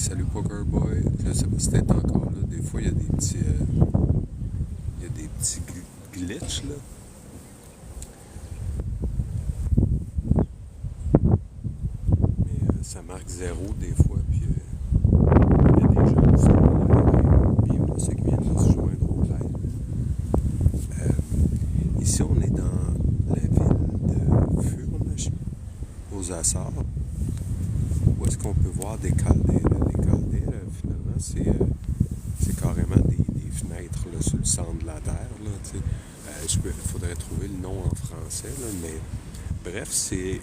Salut Poker Boy. Je sais pas si t'es encore là. Des fois, il y a des petits glitches là. Mais ça marque zéro des fois. Puis il y a des gens qui sont bienvenue ceux qui viennent de se joindre au live. Ici, on est dans la ville de Furnes, aux Açores, où est-ce qu'on peut voir des caldeires. Les caldeires, finalement, c'est carrément des fenêtres là, sur le centre de la Terre. Là, il faudrait trouver le nom en français, là, mais bref, c'est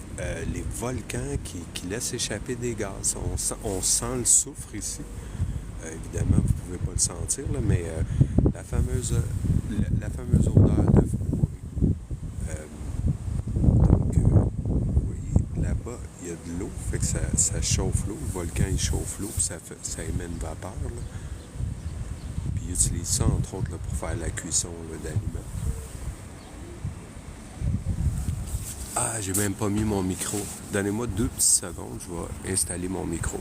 les volcans qui laissent échapper des gaz. On sent le soufre ici. Évidemment, vous ne pouvez pas le sentir, là, mais la fameuse odeur de fourré. Vous voyez, là-bas, il y a de l'eau, fait que ça chauffe l'eau. Le volcan, il chauffe l'eau, puis ça émet une vapeur. Là. Puis ils utilisent ça, entre autres, là, pour faire la cuisson d'aliments. Ah, j'ai même pas mis mon micro. Donnez-moi 2 petites secondes, je vais installer mon micro.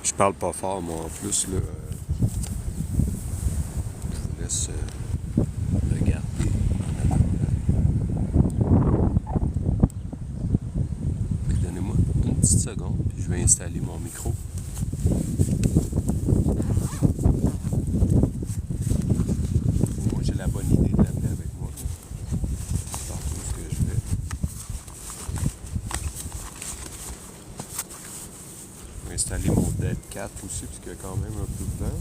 Je parle pas fort, moi, en plus, là. Je vous laisse regarder en attendant. Puis donnez-moi une petite seconde, puis je vais installer mon micro. Moi, j'ai la bonne idée de l'amener avec moi. Partout ce que je vais. Je vais installer mon Dead Cat aussi, parce qu'il y a quand même un peu de vent.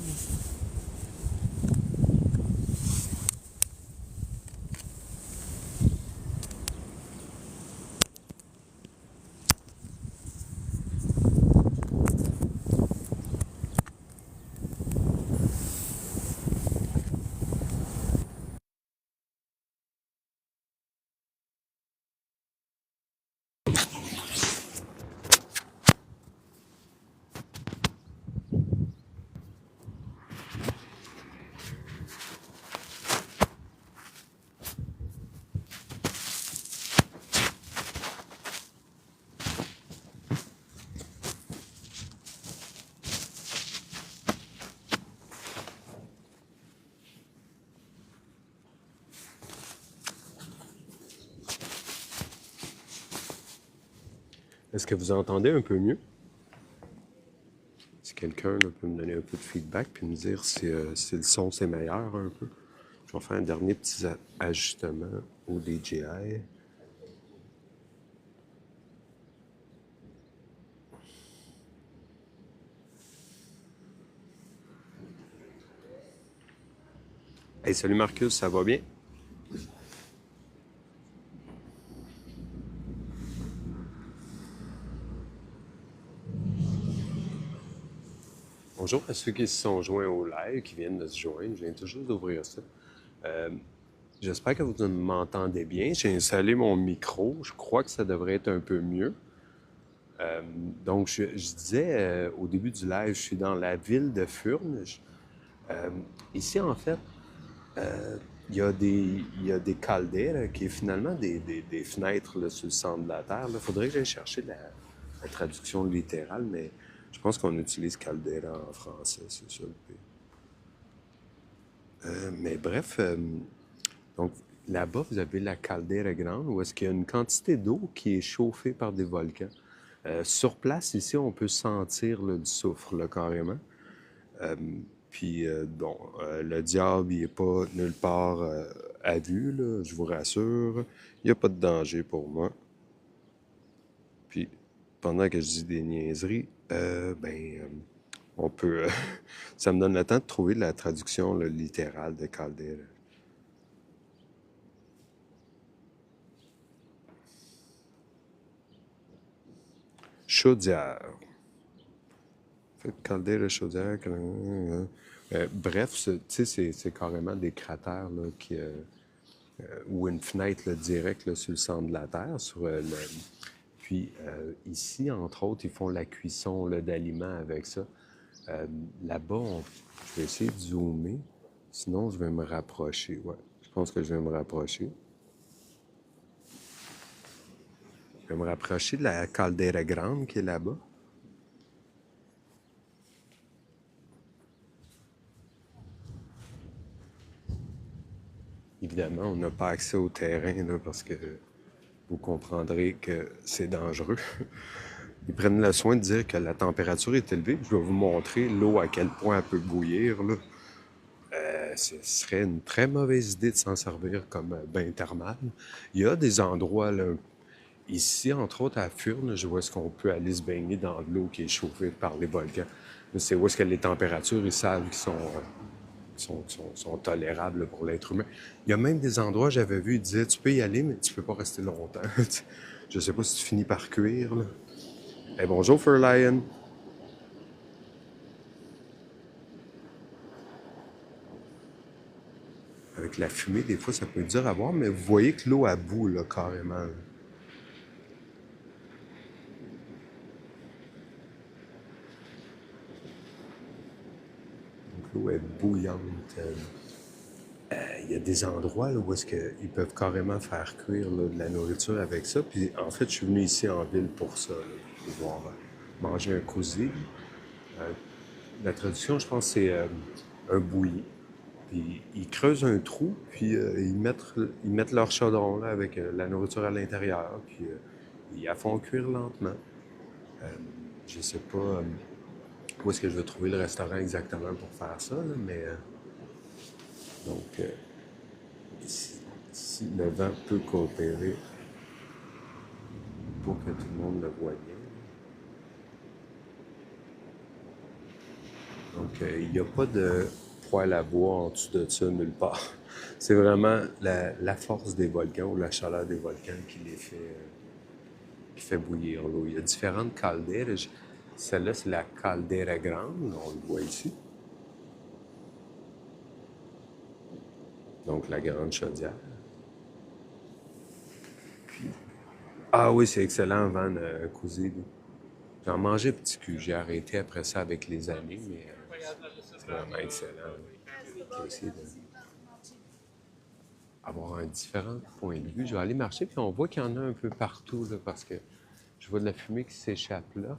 Est-ce que vous entendez un peu mieux? Si quelqu'un peut me donner un peu de feedback puis me dire si le son c'est meilleur un peu. Je vais faire un dernier petit ajustement au DJI. Hey, salut Marcus, ça va bien? Bonjour à ceux qui se sont joints au live, qui viennent de se joindre. Je viens tout juste d'ouvrir ça. J'espère que vous m'entendez bien. J'ai installé mon micro. Je crois que ça devrait être un peu mieux. Donc, je disais au début du live, je suis dans la ville de Furnes. Ici, en fait, il y a des caldeires qui est finalement des fenêtres là, sur le centre de la Terre. Il faudrait que j'aille chercher la traduction littérale, mais je pense qu'on utilise caldera en français, c'est ça le pire. Mais bref, donc là-bas, vous avez la Caldera Grande, où est-ce qu'il y a une quantité d'eau qui est chauffée par des volcans. Sur place, ici, on peut sentir là, du soufre, là, carrément. Puis, bon, le diable, il n'est pas nulle part à vue, là, je vous rassure. Il n'y a pas de danger pour moi. Puis, pendant que je dis des niaiseries, on peut... ça me donne le temps de trouver la traduction là, littérale de Caldera. Chaudière. Fait Caldera, chaudière... bref, tu sais, c'est carrément des cratères là, ou une fenêtre là, directe là, sur le centre de la Terre. Puis ici, entre autres, ils font la cuisson là, d'aliments avec ça. Là-bas, je vais essayer de zoomer. Sinon, je vais me rapprocher. Ouais, je pense que je vais me rapprocher. Je vais me rapprocher de la Caldera Grande qui est là-bas. Évidemment, on n'a pas accès au terrain là, parce que vous comprendrez que c'est dangereux. Ils prennent le soin de dire que la température est élevée. Je vais vous montrer l'eau à quel point elle peut bouillir. Là. Ce serait une très mauvaise idée de s'en servir comme bain thermal. Il y a des endroits, là, ici, entre autres à Furnes, je vois ce qu'on peut aller se baigner dans de l'eau qui est chauffée par les volcans. C'est où est-ce que les températures, ils savent qu'ils sont tolérables pour l'être humain. Il y a même des endroits, j'avais vu, ils disaient, tu peux y aller, mais tu peux pas rester longtemps. Je sais pas si tu finis par cuire. Là. Hey, bonjour, Fur Lion. Avec la fumée, des fois, ça peut être dur à voir, mais vous voyez que l'eau a bout, là, carrément. Là. Donc, l'eau est bouillante. Il y a des endroits là, où est-ce qu'ils peuvent carrément faire cuire là, de la nourriture avec ça. Puis, en fait, je suis venu ici en ville pour ça, là, pour pouvoir manger un cosy. La traduction, je pense, c'est un bouilli. Puis ils creusent un trou, puis ils mettent leur chaudron là, avec la nourriture à l'intérieur, puis ils la font cuire lentement. Je sais pas où est-ce que je vais trouver le restaurant exactement pour faire ça, là, mais donc si le vent peut coopérer pour que tout le monde le voie bien. Donc il n'y a pas de poêle à bois en dessous de ça nulle part. C'est vraiment la force des volcans ou la chaleur des volcans qui fait bouillir l'eau. Il y a différentes caldeires. Celle-là, c'est la caldera grande, on le voit ici. Donc, la grande chaudière. Ah oui, c'est excellent, Van Cousy. J'en mangeais petit cul. J'ai arrêté après ça avec les années, mais c'est vraiment excellent. J'ai essayé d'avoir un différent point de vue. Je vais aller marcher, puis on voit qu'il y en a un peu partout, là, parce que je vois de la fumée qui s'échappe là.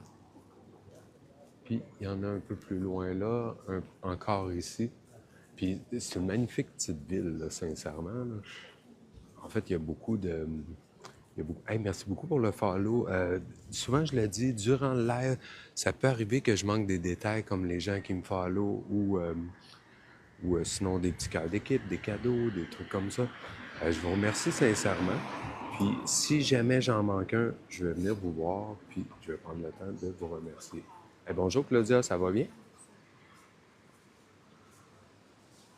Puis il y en a un peu plus loin là, encore ici. Puis c'est une magnifique petite ville, là, sincèrement. Là. En fait, il y a beaucoup de. Il y a beaucoup... Hey, merci beaucoup pour le follow. Souvent, je l'ai dit, durant le live, ça peut arriver que je manque des détails comme les gens qui me follow ou sinon des petits cœurs d'équipe, des cadeaux, des trucs comme ça. Je vous remercie sincèrement. Puis si jamais j'en manque un, je vais venir vous voir, puis je vais prendre le temps de vous remercier. Hey, bonjour Claudia, ça va bien?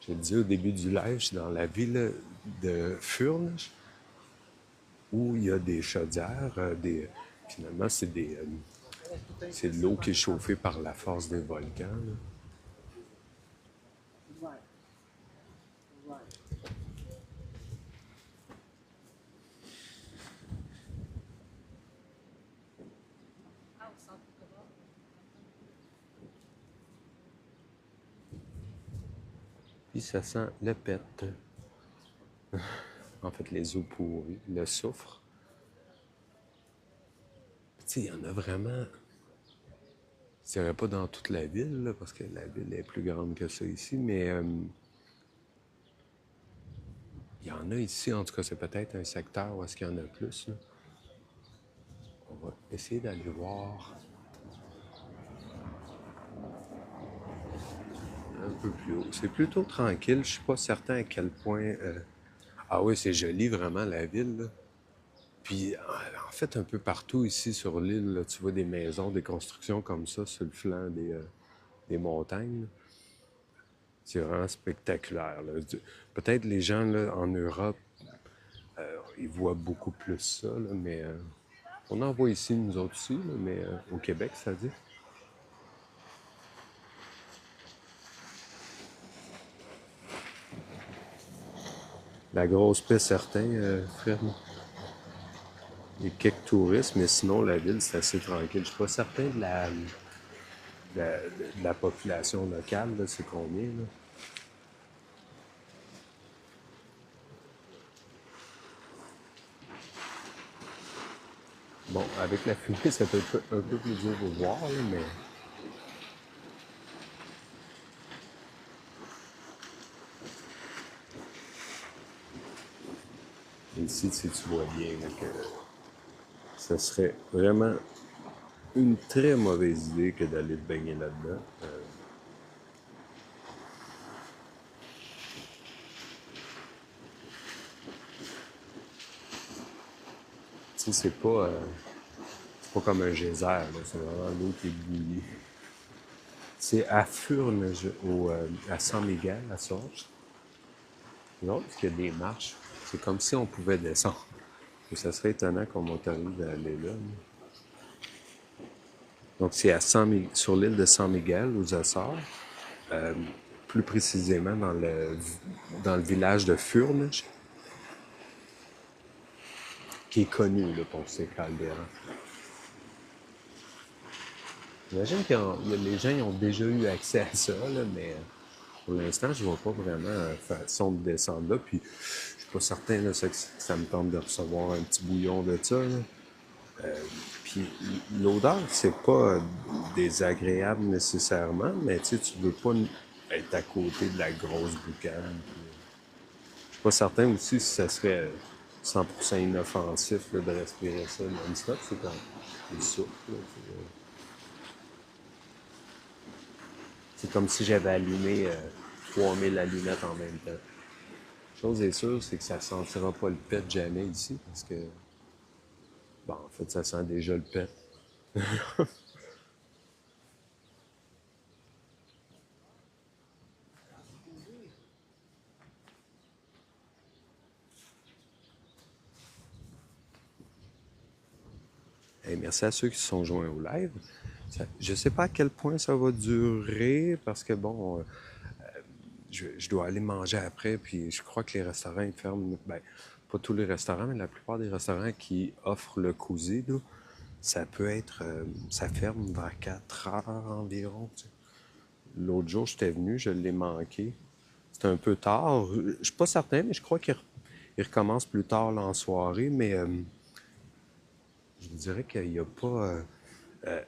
Je le disais au début du live, je suis dans la ville de Furnes, où il y a des chaudières. Finalement, c'est de l'eau qui est chauffée par la force des volcans. Là. Puis ça sent le pet. En fait, les eaux pourries, le soufre. Tu sais, il y en a vraiment. Je dirais pas dans toute la ville, là, parce que la ville est plus grande que ça ici, mais il y en a ici, en tout cas, c'est peut-être un secteur où est-ce qu'il y en a plus. Là. On va essayer d'aller voir un peu plus haut. C'est plutôt tranquille. Je suis pas certain à quel point. Ah oui, c'est joli vraiment la ville. Là. Puis en fait, un peu partout ici sur l'île, là, tu vois des maisons, des constructions comme ça sur le flanc des montagnes. Là. C'est vraiment spectaculaire. Là. Peut-être les gens là, en Europe, ils voient beaucoup plus ça, là, mais on en voit ici, nous autres aussi, là, mais au Québec, ça dit. La grosse paix, certain, frère. Il y a quelques touristes, mais sinon, la ville, c'est assez tranquille. Je suis pas certain de la population locale, là, c'est combien, là? Bon, avec la fumée, ça peut être un peu plus dur de voir, là, mais ici, tu vois bien là, que ce serait vraiment une très mauvaise idée que d'aller te baigner là-dedans. Tu sais, c'est pas comme un geyser, là, c'est vraiment l'eau qui est bouillie. C'est à Furnes, à San Miguel, à Sorge. Non, parce qu'il y a des marches. C'est comme si on pouvait descendre. Et ça serait étonnant qu'on m'autorise à aller là. Donc, c'est sur l'île de San Miguel, aux Açores, plus précisément dans le village de Furnes, qui est connu là, pour ses calderas. J'imagine que les gens ils ont déjà eu accès à ça, là, mais pour l'instant, je ne vois pas vraiment façon de descendre là. Puis, je suis pas certain là, que ça me tente de recevoir un petit bouillon de ça. Là. Puis, l'odeur, c'est pas désagréable nécessairement, mais tu veux pas être à côté de la grosse boucane. Je suis pas certain aussi si ça serait 100% inoffensif là, de respirer ça non-stop. C'est quand il souffle. C'est comme si j'avais allumé 3000 allumettes en même temps. Chose est sûre, c'est que ça ne sentira pas le pet jamais ici, parce que, bon, en fait, ça sent déjà le pet. Et merci à ceux qui se sont joints au live. Je ne sais pas à quel point ça va durer, parce que, bon, je dois aller manger après, puis je crois que les restaurants, ils ferment, ben, pas tous les restaurants, mais la plupart des restaurants qui offrent le cosy, là, ça peut être, ça ferme vers 4 heures environ. Tu sais. L'autre jour, j'étais venu, je l'ai manqué. C'était un peu tard. Je suis pas certain, mais je crois qu'il recommence plus tard là, en soirée. Mais je dirais qu'il n'y a pas.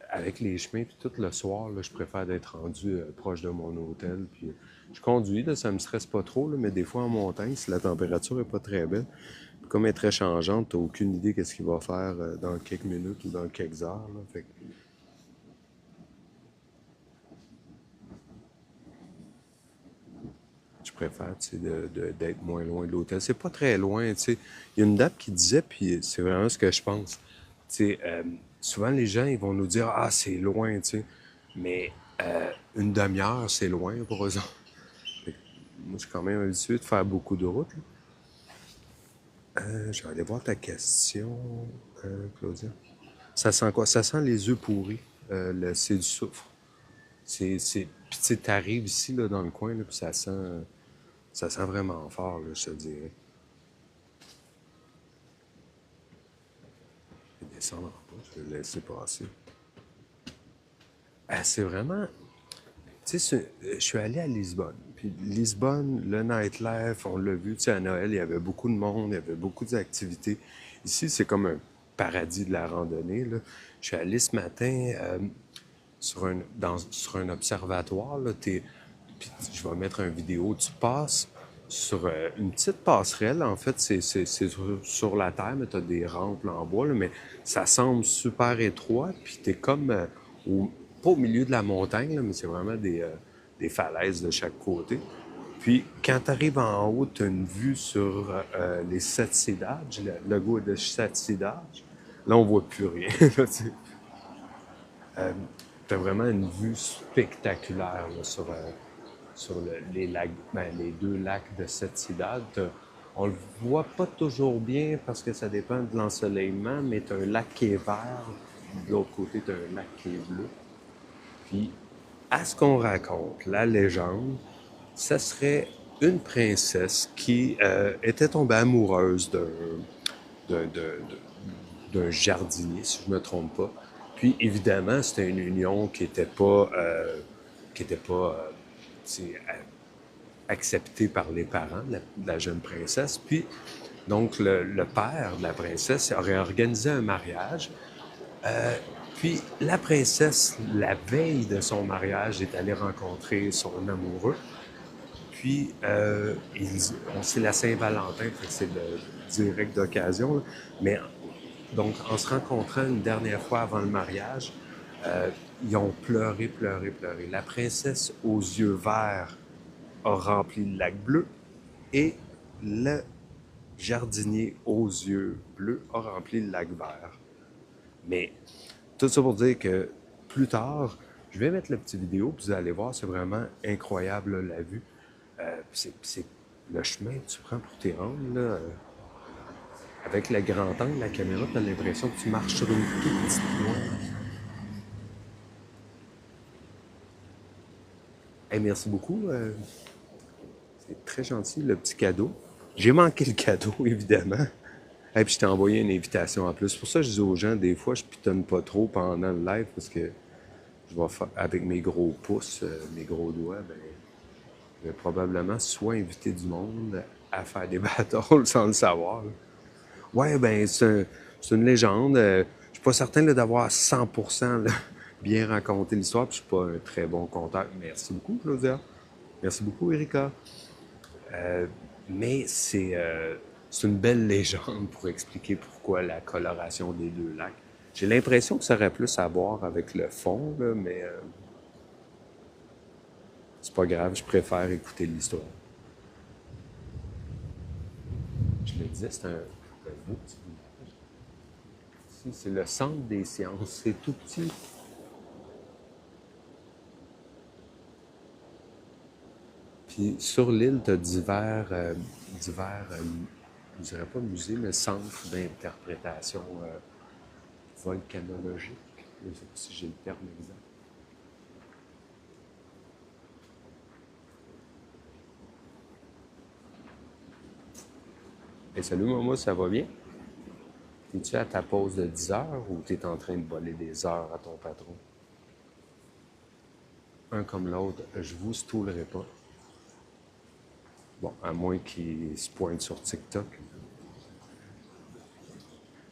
Avec les chemins, puis tout le soir, là, je préfère être rendu proche de mon hôtel. Puis je conduis, là, ça me stresse pas trop, là, mais des fois en montagne, si la température est pas très belle, comme elle est très changeante, t'as aucune idée qu'est-ce qu'il va faire dans quelques minutes ou dans quelques heures. Là. Fait que je préfère d'être moins loin de l'hôtel. C'est pas très loin, tu sais. Il y a une date qui disait, puis c'est vraiment ce que je pense. Tu sais, souvent les gens, ils vont nous dire, ah, c'est loin, tu sais. Mais une demi-heure, c'est loin pour eux autres. Fait que moi, je suis quand même habitué de faire beaucoup de routes. Là. Je vais aller voir ta question, Claudia. Ça sent quoi? Ça sent les œufs pourris. C'est du soufre. Puis tu sais, t'arrives ici, là, dans le coin, là, puis ça sent vraiment fort, là, je te dirais. Je vais descendre en bas, je vais le laisser passer. C'est vraiment... Tu sais, je suis allé à Lisbonne. Puis Lisbonne, le nightlife, on l'a vu, tu sais, à Noël, il y avait beaucoup de monde, il y avait beaucoup d'activités. Ici, c'est comme un paradis de la randonnée, là. Je suis allé ce matin sur un observatoire, là, puis je vais mettre une vidéo. Tu passes sur une petite passerelle. En fait, c'est sur la terre, mais tu as des rampes là, en bois, là, mais ça semble super étroit. Puis tu es comme, pas au milieu de la montagne, là, mais c'est vraiment des falaises de chaque côté. Puis quand tu arrives en haut, tu as une vue sur les sept cédages, le logo de sept cédages. Là, on voit plus rien. Tu as vraiment une vue spectaculaire là, sur les lacs, ben, les deux lacs de cette Ciudad. On le voit pas toujours bien parce que ça dépend de l'ensoleillement, mais tu as un lac qui est vert, de l'autre côté, tu as un lac qui est bleu. Puis, à ce qu'on raconte, la légende, ça serait une princesse qui était tombée amoureuse d'un, d'un- d'un jardinier, si je ne me trompe pas. Puis, évidemment, c'était une union qui était pas acceptée par les parents de la jeune princesse. Puis, donc, le père de la princesse aurait organisé un mariage. Puis, la princesse, la veille de son mariage, est allée rencontrer son amoureux. Puis, c'est la Saint-Valentin, fait que c'est direct d'occasion, là. Mais donc, en se rencontrant une dernière fois avant le mariage, euh, ils ont pleuré, pleuré, pleuré. La princesse aux yeux verts a rempli le lac bleu et le jardinier aux yeux bleus a rempli le lac vert. Mais tout ça pour dire que plus tard, je vais mettre la petite vidéo, puis vous allez voir, c'est vraiment incroyable là, la vue. C'est le chemin que tu prends pour t'y rendre, là, avec le grand angle, la caméra, tu as l'impression que tu marches sur une toute petite voie. Hey, merci beaucoup. C'est très gentil, le petit cadeau. J'ai manqué le cadeau, évidemment. Et puis je t'ai envoyé une invitation en plus. C'est pour ça que je dis aux gens, des fois, je pitonne pas trop pendant le live parce que je vais faire, avec mes gros pouces, mes gros doigts, ben, je vais probablement soit inviter du monde à faire des battles sans le savoir. Là. Ouais, ben, c'est une légende. Je suis pas certain là, d'avoir 100% là, bien raconté l'histoire, puis je suis pas un très bon conteur. Merci beaucoup, Claudia. Merci beaucoup, Erika. Mais c'est une belle légende pour expliquer pourquoi la coloration des deux lacs. J'ai l'impression que ça aurait plus à voir avec le fond, là, mais c'est pas grave, je préfère écouter l'histoire. Je le disais, c'est un beau petit village. Ici, c'est le centre des sciences. C'est tout petit. Puis sur l'île, tu as je dirais pas musées, mais centres d'interprétation volcanologique. Je ne sais pas si j'ai le terme exact. Et salut, Momo, ça va bien? Es-tu à ta pause de 10 heures ou tu es en train de voler des heures à ton patron? Un comme l'autre, je vous stoulerai pas. Bon, à moins qu'il se pointe sur TikTok.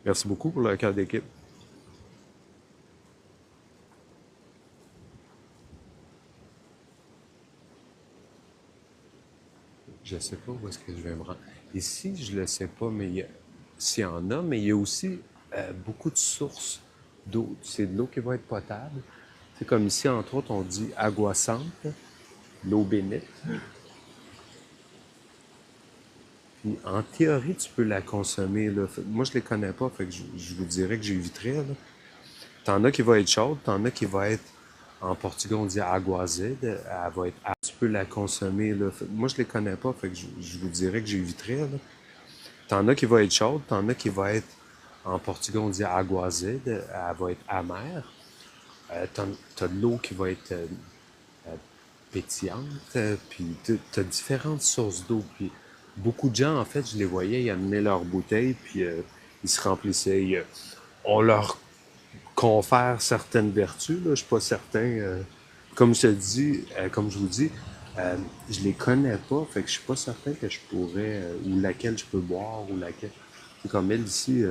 Merci beaucoup pour le cœur d'équipe. Je sais pas où est-ce que je vais me rendre. Ici, je le sais pas, mais s'il y en a, mais il y a aussi beaucoup de sources d'eau. C'est de l'eau qui va être potable. C'est comme ici, entre autres, on dit agua santa, l'eau bénite. Puis, en théorie, tu peux la consommer. Là. Moi, je les connais pas, fait que je vous dirais que j'éviterais. Là. T'en as qui va être chaude, t'en as qui va être, en portugais, on dit aguazide, elle va être, tu peux la consommer. Là. Moi, je les connais pas, fait que je vous dirais que j'éviterais. Là. T'en as qui va être chaude, t'en as qui va être, en portugais, on dit aguazide, elle va être amère. T'as de l'eau qui va être pétillante, puis t'as différentes sources d'eau. Puis beaucoup de gens, en fait, je les voyais, ils amenaient leurs bouteilles, puis ils se remplissaient. On leur confère certaines vertus, là, je suis pas certain. Comme je te dis, comme je vous dis, je les connais pas, fait que je suis pas certain que je pourrais, ou laquelle je peux boire, ou laquelle. C'est comme elle ici,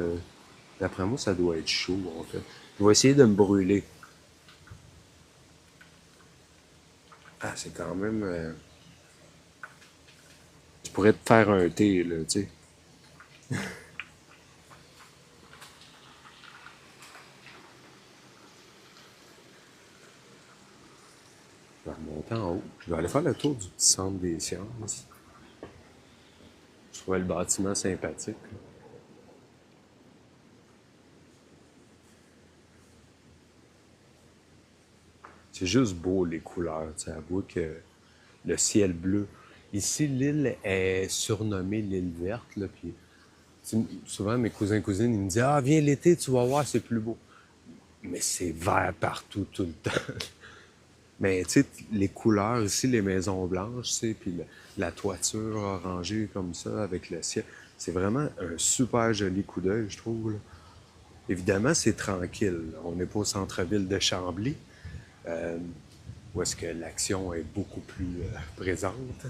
d'après moi, ça doit être chaud, en fait. Je vais essayer de me brûler. Ah, c'est quand même. Je pourrais te faire un thé, là, tu sais. Je vais remonter en haut. Je vais aller faire le tour du petit centre des sciences. Je trouvais le bâtiment sympathique. Là. C'est juste beau, les couleurs. Tu sais, avoue que le ciel bleu. Ici, l'île est surnommée l'île verte. Là, puis, souvent, mes cousins et cousines, ils me disent ah, viens l'été, tu vas voir, c'est plus beau. Mais c'est vert partout, tout le temps. Mais tu sais, les couleurs ici, les maisons blanches, tu sais, puis la toiture orangée comme ça, avec le ciel, c'est vraiment un super joli coup d'œil, je trouve. Là. Évidemment, c'est tranquille. On n'est pas au centre-ville de Chambly, où est-ce que l'action est beaucoup plus présente.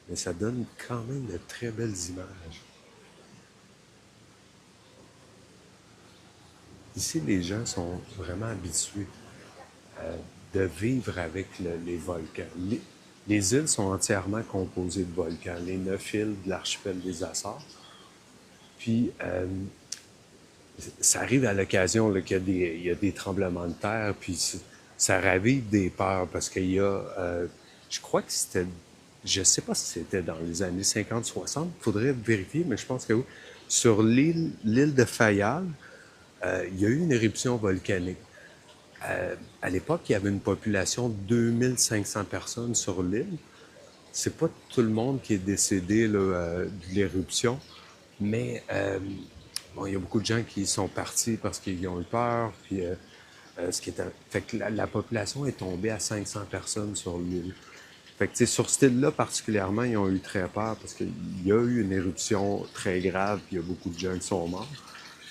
Mais ça donne quand même de très belles images. Ici, les gens sont vraiment habitués de vivre avec les volcans. Les îles sont entièrement composées de volcans, les 9 îles de l'archipel des Açores. Puis, ça arrive à l'occasion qu'il y a des tremblements de terre, puis ça ravive des peurs parce qu'il y a, je crois que c'était, je sais pas si c'était dans les années 50-60, il faudrait vérifier, mais je pense que oui. Sur l'île de Fayal, il y a eu une éruption volcanique. À l'époque, il y avait une population de 2500 personnes sur l'île. C'est pas tout le monde qui est décédé là, de l'éruption, mais bon, il y a beaucoup de gens qui sont partis parce qu'ils ont eu peur. Puis, fait que la population est tombée à 500 personnes sur l'île. Fait que, tu sais, sur cette île-là particulièrement, ils ont eu très peur parce qu'il y a eu une éruption très grave, puis il y a beaucoup de gens qui sont morts.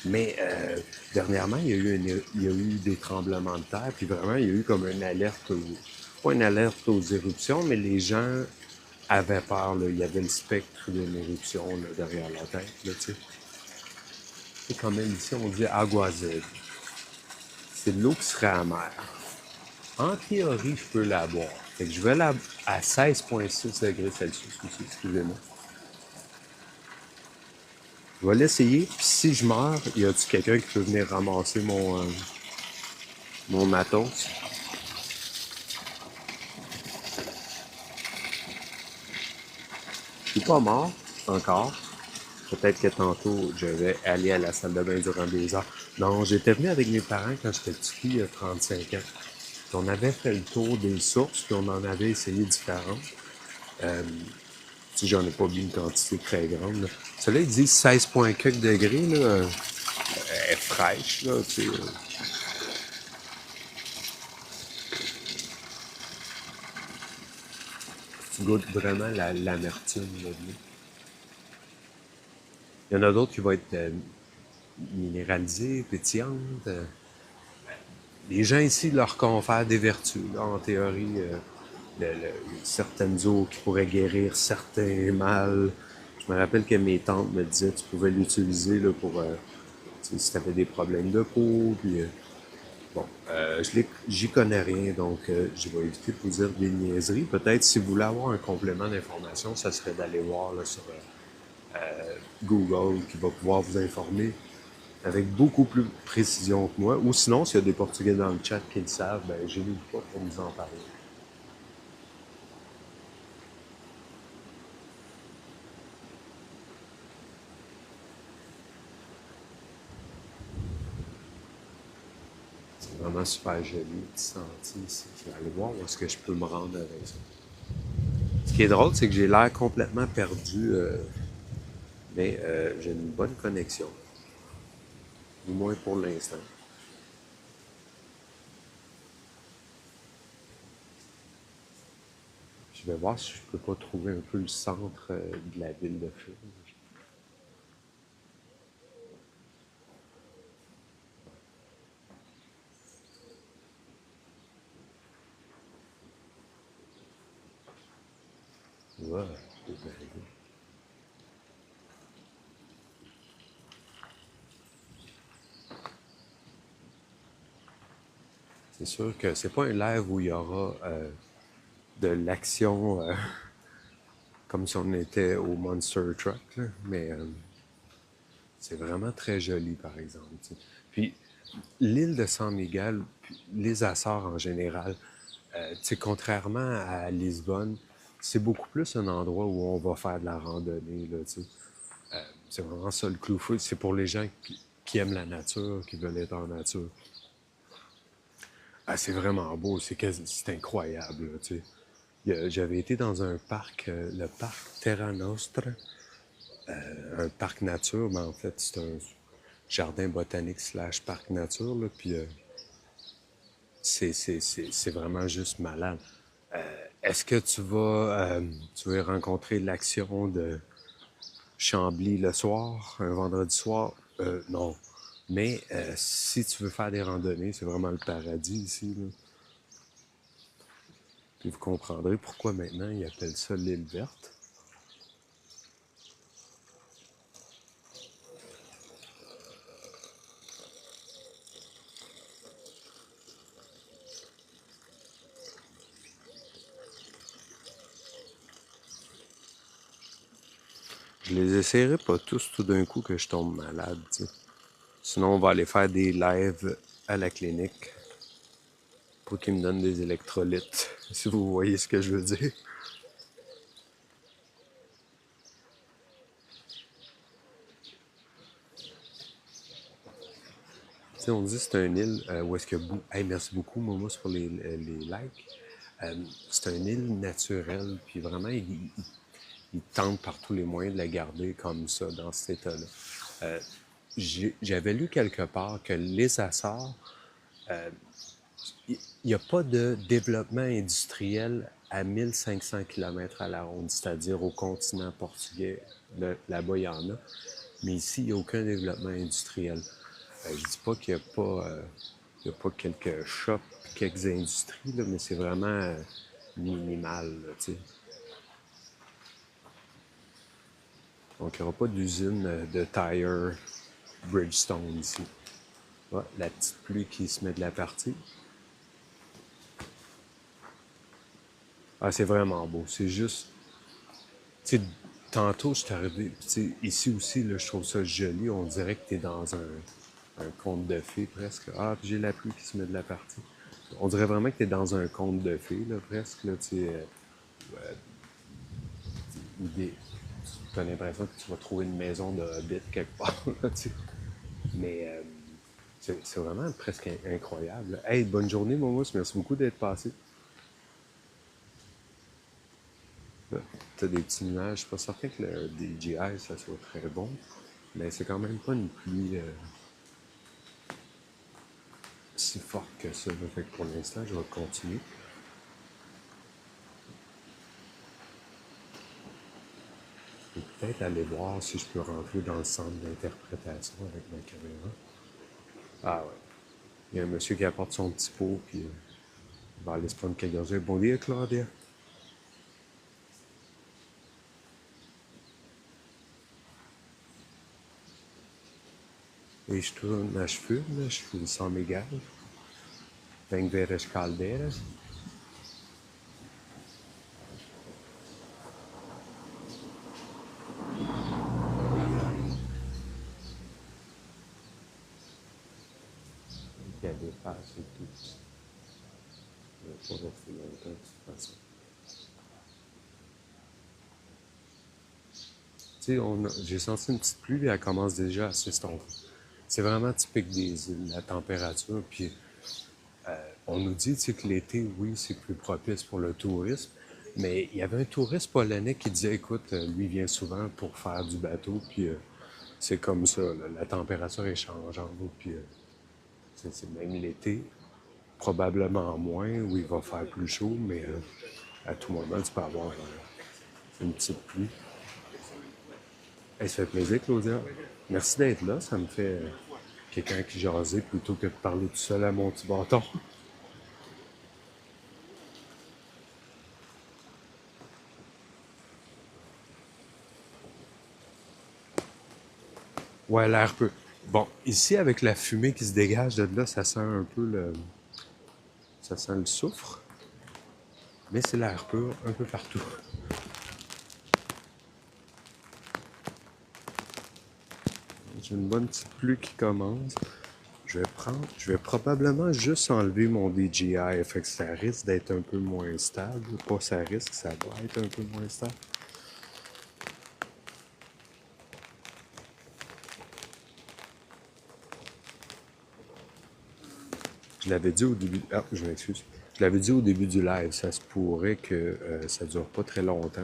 Mais dernièrement, il y a eu des tremblements de terre, puis vraiment, il y a eu comme une alerte, pas une alerte aux éruptions, mais les gens avaient peur. Là. Il y avait le spectre d'une éruption là, derrière la tête. Là, tu sais. Et quand même, ici, on dit aguazed. C'est de l'eau qui serait amère. En théorie, je peux la boire. Fait que je vais à 16,6 degrés Celsius aussi, excusez-moi. Je vais l'essayer, puis si je meurs, y a-t-il quelqu'un qui peut venir ramasser mon matos? Je suis pas mort encore. Peut-être que tantôt, je vais aller à la salle de bain durant des heures. Non, j'étais venu avec mes parents quand j'étais petit, il y a 35 ans. Puis on avait fait le tour des sources, puis on en avait essayé différentes. Si j'en ai pas bu une quantité très grande. Là. Cela, ils disent 16,4 degrés, là. Elle est fraîche, là, tu sais. Tu goûtes vraiment l'amertume, là, de l'eau. Il y en a d'autres qui vont être minéralisées, pétillantes. Les gens ici leur confèrent des vertus, là, en théorie. Certaines eaux qui pourraient guérir certains mâles. Je me rappelle que mes tantes me disaient que tu pouvais l'utiliser là, pour si tu avais des problèmes de peau. Puis, bon, j'y connais rien, donc je vais éviter de vous dire des niaiseries. Peut-être si vous voulez avoir un complément d'information, ça serait d'aller voir là, sur Google qui va pouvoir vous informer avec beaucoup plus de précision que moi. Ou sinon, s'il y a des Portugais dans le chat qui le savent, ben, je n'hésite pas pour nous en parler. C'est vraiment super joli, petit sentier ici. Je vais aller voir où est-ce que je peux me rendre avec ça. Ce qui est drôle, c'est que j'ai l'air complètement perdu, mais j'ai une bonne connexion, du moins pour l'instant. Je vais voir si je peux pas trouver un peu le centre de la ville de Fur. Ouais, c'est bien. C'est sûr que c'est pas un live où il y aura de l'action comme si on était au Monster Truck, là, mais c'est vraiment très joli, par exemple. T'sais. Puis, l'île de San Miguel, puis les Açores en général, contrairement à Lisbonne, c'est beaucoup plus un endroit où on va faire de la randonnée. Là, c'est vraiment ça le clou. C'est pour les gens qui aiment la nature, qui veulent être en nature. Ah, c'est vraiment beau, c'est incroyable. Là, j'avais été dans un parc, le parc Terra Nostra, un parc nature, mais en fait, c'est un jardin botanique slash parc nature. Là, puis c'est vraiment juste malade. Est-ce que tu vas rencontrer l'action de Chambly le soir, un vendredi soir? Non. Mais si tu veux faire des randonnées, c'est vraiment le paradis ici. Là. Puis vous comprendrez pourquoi maintenant ils appellent ça l'île verte. je les essayerai pas tous tout d'un coup que je tombe malade, tu sais. Sinon, on va aller faire des lives à la clinique pour qu'ils me donnent des électrolytes, si vous voyez ce que je veux dire. Tu sais, on dit que c'est une île où est-ce que... Hey, merci beaucoup, Momos, pour les likes. C'est une île naturelle, puis vraiment, ils tentent par tous les moyens de la garder comme ça, dans cet état-là. Euh, J'avais lu quelque part que les Açores, il n'y a pas de développement industriel à 1500 km à la ronde, c'est-à-dire au continent portugais. Là-bas, il y en a. Mais ici, il n'y a aucun développement industriel. Je ne dis pas qu'il n'y a pas, il y a pas quelques shops, quelques industries, là, mais c'est vraiment minimal, là, tu sais. Donc, il n'y aura pas d'usine de tire Bridgestone ici. Ouais, la petite pluie qui se met de la partie. Ah, c'est vraiment beau. C'est juste. Tu sais, tantôt, je suis arrivé. Tu sais, ici aussi, là, je trouve ça joli. On dirait que tu es dans un conte de fées presque. Ah, puis j'ai la pluie qui se met de la partie. On dirait vraiment que tu es dans un conte de fées, là, presque. Là, tu sais, tu as l'impression que tu vas trouver une maison de hobbit quelque part. Là, tu sais. Mais c'est vraiment presque incroyable. Hey, bonne journée, Momos. Merci beaucoup d'être passé. Tu as des petits nuages. Je suis pas certain que le DJI, ça soit très bon. Mais c'est quand même pas une pluie si forte que ça. Fait que pour l'instant, je vais continuer. Et peut-être aller voir si je peux rentrer dans le centre d'interprétation avec ma caméra. Ah ouais. Il y a un monsieur qui apporte son petit pot, puis il va aller se prendre quelques heures. Bon dia, Claudia. E estou nas furnas, fui São Miguel. Venho ver as caldeiras. Il y a des passes et tout. Je vais pas rester longtemps de toute façon. Tu sais, j'ai senti une petite pluie, et elle commence déjà à s'estomper. C'est vraiment typique des îles, la température. Puis on nous dit, tu sais, que l'été, oui, c'est plus propice pour le tourisme. Mais il y avait un touriste polonais qui disait, écoute, lui vient souvent pour faire du bateau, puis c'est comme ça, là, la température est changeante, puis c'est même l'été, probablement moins, où il va faire plus chaud, mais à tout moment, tu peux avoir une petite pluie. Hey, ça fait plaisir, Claudia. Merci d'être là. Ça me fait quelqu'un qui jasait plutôt que de parler tout seul à mon petit bâton. Ouais, l'air peu. Bon, ici, avec la fumée qui se dégage de là, ça sent un peu le. Ça sent le soufre. Mais c'est l'air pur un peu partout. J'ai une bonne petite pluie qui commence. Je vais probablement juste enlever mon DJI. Fait que ça risque d'être un peu moins stable. Pas ça risque, ça va être un peu moins stable. Je l'avais dit au début. Ah, je m'excuse. Je l'avais dit au début du live, ça se pourrait que ça dure pas très longtemps.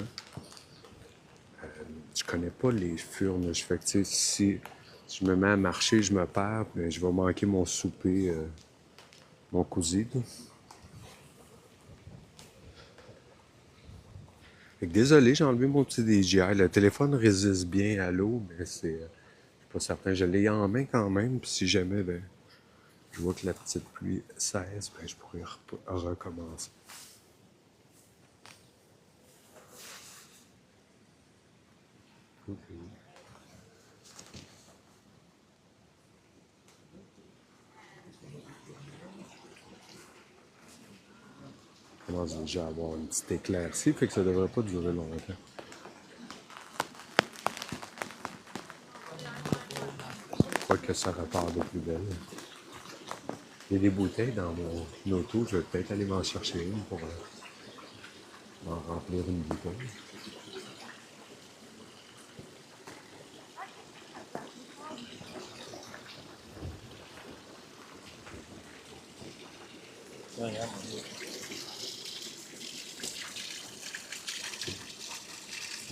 Je connais pas les furnes. Je fais que, tu sais, si je me mets à marcher, je me perds, ben, je vais manquer mon souper, mon cousin. Fait que désolé, j'ai enlevé mon petit DJI. Le téléphone résiste bien à l'eau, mais c'est. Je suis pas certain. Je l'ai en main quand même. Puis si jamais ben, je vois que la petite pluie cesse, ben, je pourrais recommencer. Je commence déjà à avoir une petite éclaircie, fait que ça devrait pas durer longtemps. que ça repart de plus belle. Il y a des bouteilles dans mon auto, je vais peut-être aller m'en chercher une pour m'en remplir une bouteille.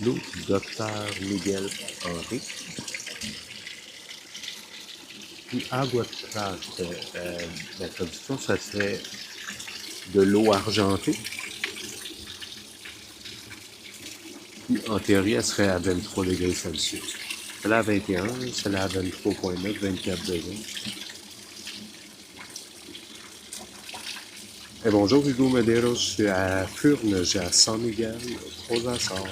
L'eau du docteur Miguel Henry. Puis agua de plate, la traduction, ça serait de l'eau argentée. Puis en théorie, elle serait à 23 degrés Celsius. Celle-là à 21, celle-là à 23,9, 24 degrés. Et bonjour Hugo Medeiros, je suis à Furnes, j'ai à San Miguel, aux Açores.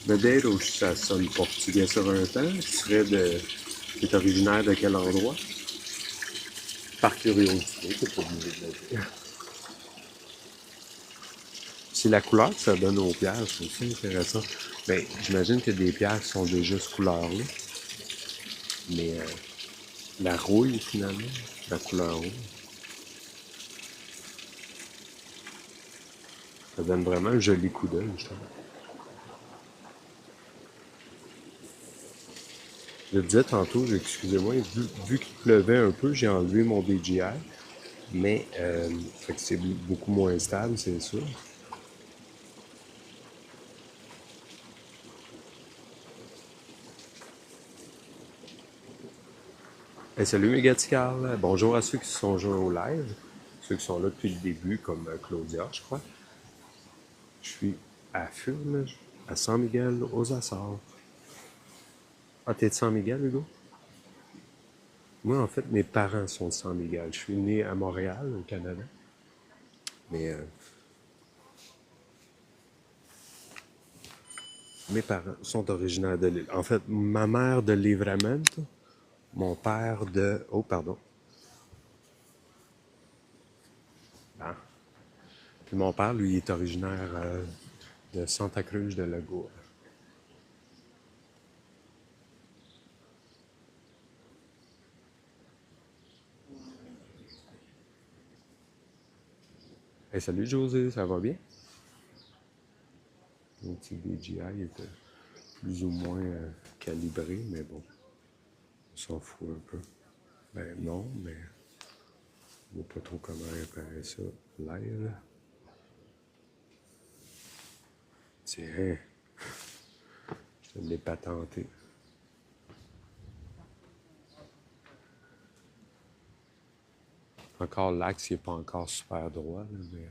Medeiros, ça sonne portugais sur un temps. Tu es originaire de quel endroit? Par curiosité, t'es pas obligé de le dire. C'est la couleur que ça donne aux pierres, c'est aussi intéressant. Mais j'imagine que des pierres qui sont déjà cette couleur-là. Mais la rouille, finalement, la couleur rouille, ça donne vraiment un joli coup d'œil, je trouve. Je le disais tantôt, excusez-moi, vu qu'il pleuvait un peu, j'ai enlevé mon DJI, mais fait que c'est beaucoup moins stable, c'est sûr. Hey, salut mes gars de Carl. Bonjour à ceux qui se sont joints au live, ceux qui sont là depuis le début, comme Claudia, je crois. Je suis à Furnes, à San Miguel, aux Açores. Ah, t'es de San Miguel, Hugo? Moi, en fait, mes parents sont de San Miguel. Je suis né à Montréal, au Canada. Mais mes parents sont originaires de l'île. En fait, ma mère de Livramento, mon père de... Oh, pardon. Ah. Puis mon père, lui, est originaire de Santa Cruz de Lagoa. Hey, salut José, ça va bien? Mon petit DJI était plus ou moins calibré, mais bon, on s'en fout un peu. Ben non, mais je ne vois pas trop comment réparer ça live. Tiens, je te l'ai patenté. Encore l'axe, il n'est pas encore super droit, là, mais...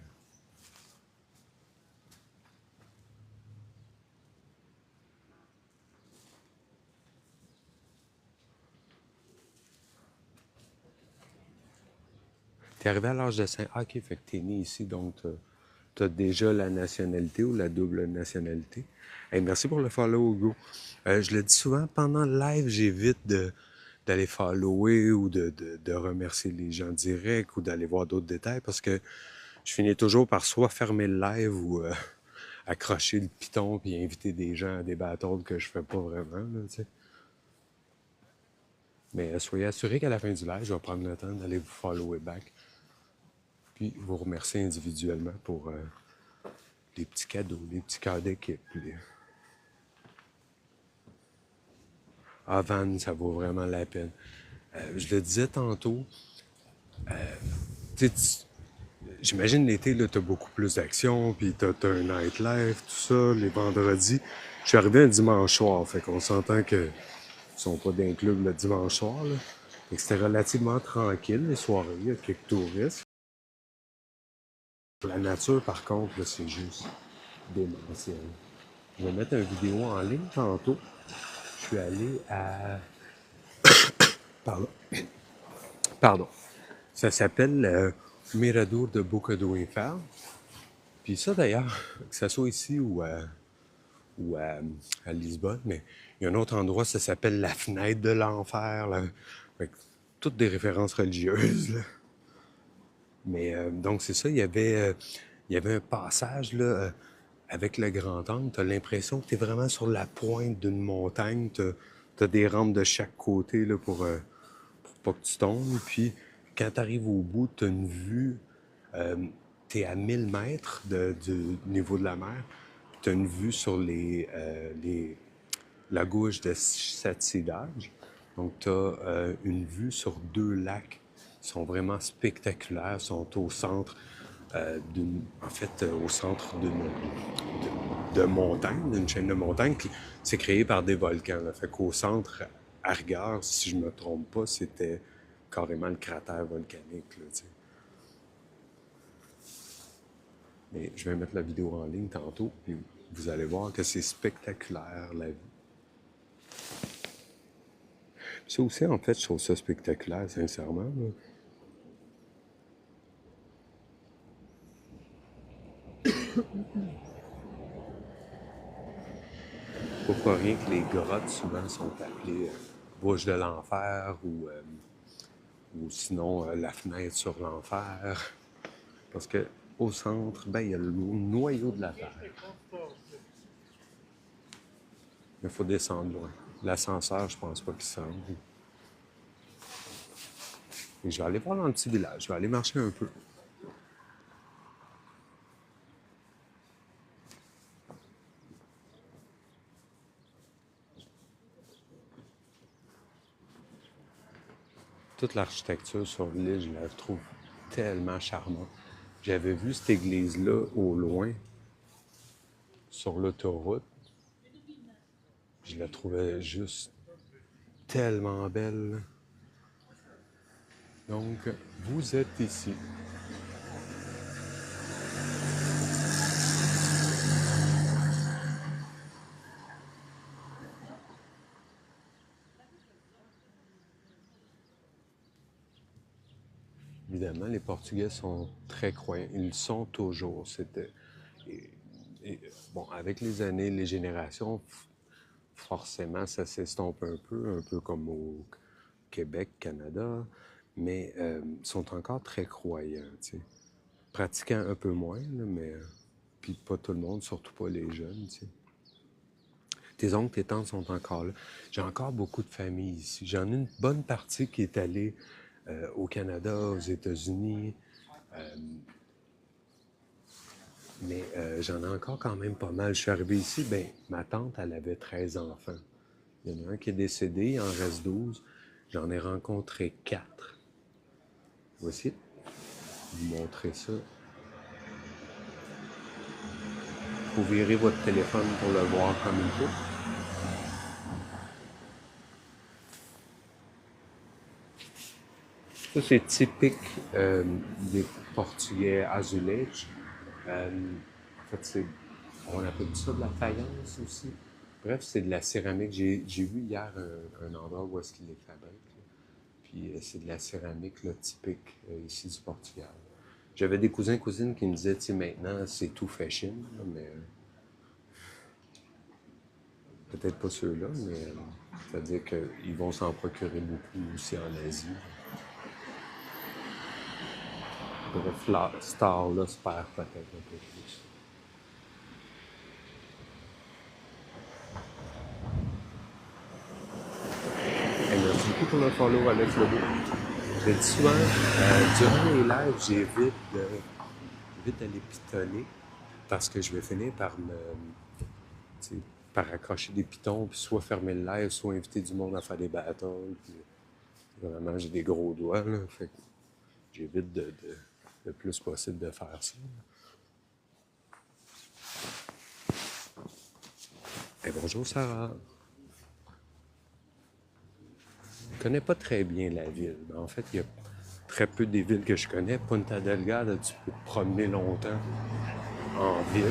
T'es arrivé à l'âge de 5... Ah, ok, fait que t'es né ici, donc t'as déjà la nationalité ou la double nationalité. Hey, merci pour le follow, Hugo. Je le dis souvent, pendant le live, j'évite d'aller follower ou de remercier les gens directs ou d'aller voir d'autres détails parce que je finis toujours par soit fermer le live ou accrocher le piton puis inviter des gens à des battles que je fais pas vraiment, là, tu sais. Mais soyez assurés qu'à la fin du live, je vais prendre le temps d'aller vous follower back puis vous remercier individuellement pour les petits cadeaux, les petits cœurs d'équipe. Ah, Van, ça vaut vraiment la peine. Je le disais tantôt, tu sais, j'imagine l'été, là, t'as beaucoup plus d'action, puis t'as un nightlife, tout ça, les vendredis. Je suis arrivé un dimanche soir, fait qu'on s'entend que ils sont pas d'un club le dimanche soir, là. Fait que c'était relativement tranquille les soirées, il y a quelques touristes. La nature, par contre, là, c'est juste démentiel. Je vais mettre une vidéo en ligne tantôt. Je suis allé à... Pardon. Pardon. Ça s'appelle Mirador de Boca do Inferno. Puis ça, d'ailleurs, que ce soit ici ou à Lisbonne, mais il y a un autre endroit, ça s'appelle la fenêtre de l'enfer. Là. Fait que, toutes des références religieuses. Là. Mais donc, c'est ça, il y avait un passage là, avec le grand angle. Tu as l'impression que tu es vraiment sur la pointe d'une montagne. Tu Tu as des rampes de chaque côté là, pour pas que tu tombes. Puis quand tu arrives au bout, tu as une vue. Tu es à 1000 mètres du niveau de la mer. Tu as une vue sur la gauche de Satyage. Donc, tu as une vue sur deux lacs qui sont vraiment spectaculaires, sont au centre au centre de montagne, d'une chaîne de montagnes. C'est créé par des volcans. Là. Fait qu'au centre, à rigueur, si je me trompe pas, c'était carrément le cratère volcanique. Là, mais je vais mettre la vidéo en ligne tantôt, puis vous allez voir que c'est spectaculaire, la vue. Ça aussi, en fait, je trouve ça spectaculaire, sincèrement. Là. Pourquoi rien que les grottes, souvent, sont appelées bouche de l'enfer ou sinon la fenêtre sur l'enfer. Parce que au centre, ben, il y a le noyau de la Terre. Il faut descendre loin. L'ascenseur, je pense pas qu'il s'en va. Et je vais aller voir dans le petit village. Je vais aller marcher un peu. Toute l'architecture sur l'île, je la trouve tellement charmante. J'avais vu cette église-là au loin, sur l'autoroute. Je la trouvais juste tellement belle. Donc, vous êtes ici. Évidemment, les Portugais sont très croyants. Ils le sont toujours. Et, bon, avec les années, les générations, forcément, ça s'estompe un peu comme au Québec, Canada, mais ils sont encore très croyants, tu sais. Pratiquant un peu moins, là, mais puis pas tout le monde, surtout pas les jeunes, tu sais. Tes oncles, tes tantes sont encore là. J'ai encore beaucoup de familles ici. J'en ai une bonne partie qui est allée au Canada, aux États-Unis, mais j'en ai encore quand même pas mal. Je suis arrivé ici, ben ma tante, elle avait 13 enfants. Il y en a un qui est décédé, il en reste 12. J'en ai rencontré 4. Voici, vous montrer ça. Vous verrez votre téléphone pour le voir comme il faut. Ça, c'est typique des Portugais azulejos. En fait, on appelle ça de la faïence aussi. Bref, c'est de la céramique. J'ai vu hier un endroit où est-ce qu'ils les fabriquent. Là. Puis c'est de la céramique là, typique ici du Portugal. J'avais des cousins-cousines qui me disaient, tu sais, maintenant, c'est tout fashion, là, mais peut-être pas ceux-là, mais c'est-à-dire qu'ils vont s'en procurer beaucoup aussi en Asie. Bref, la star là se perd peut-être un peu plus. Hey, merci beaucoup pour le follow, Alex Lebeau. Je le dis souvent, durant les lives, j'évite d'aller pitonner parce que je vais finir par par accrocher des pitons, puis soit fermer le live, soit inviter du monde à faire des battles. Puis, vraiment, j'ai des gros doigts, là, fait que j'évite le plus possible de faire ça. Hey, bonjour Sarah. Je connais pas très bien la ville. En fait, il y a très peu des villes que je connais. Punta Delgada, tu peux te promener longtemps en ville.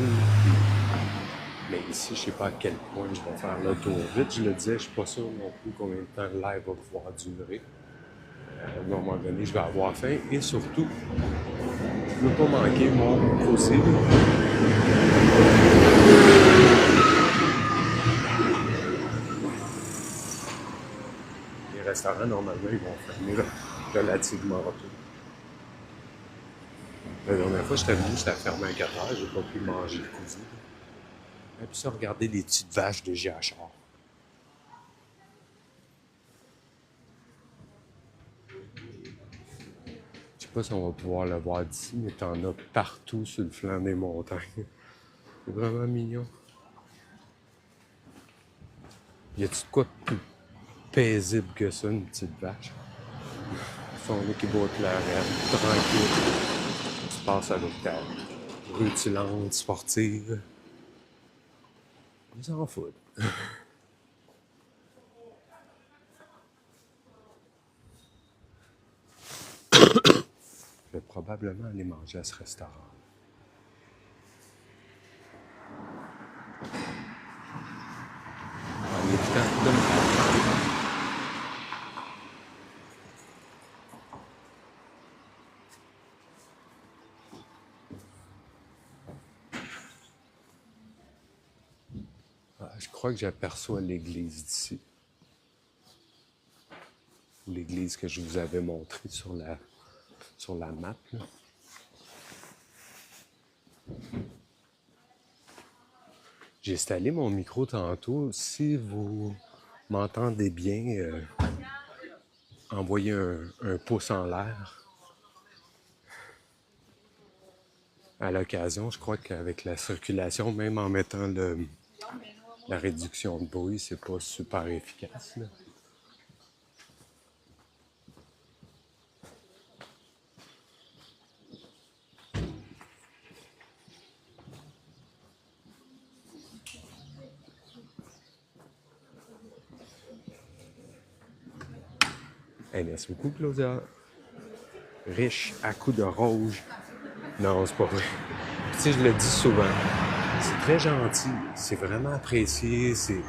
Mais ici, je sais pas à quel point je vais faire le tour vite. Je le disais, je suis pas sûr non plus combien de temps le live va pouvoir durer. À un moment donné, je vais avoir faim. Et surtout, je ne veux pas manquer mon fossile. Les restaurants, normalement, ils vont fermer relativement tôt. La dernière fois, j'étais venu, j'étais fermé à 4 heures, j'ai pas pu manger le cousu. Et puis ça, regarder les petites vaches de Giachard. sais pas si on va pouvoir le voir d'ici, mais t'en as partout sur le flanc des montagnes. C'est vraiment mignon. Y a-tu de quoi de plus paisible que ça, une petite vache? Ils sont là qui boitent la reine, tranquille. Tu passes avec ta rutilante sportive. Ils s'en foutent. Je vais probablement aller manger à ce restaurant. En évitant de me faire. Je crois que j'aperçois l'église d'ici. L'église que je vous avais montrée sur la map. Là. J'ai installé mon micro tantôt. Si vous m'entendez bien, envoyez un pouce en l'air. À l'occasion, je crois qu'avec la circulation, même en mettant la réduction de bruit, c'est pas super efficace. Là. Hey, merci beaucoup, Claudia. Riche à coups de rouge. Non, c'est pas vrai. Tu sais, je le dis souvent. C'est très gentil. C'est vraiment apprécié. C'est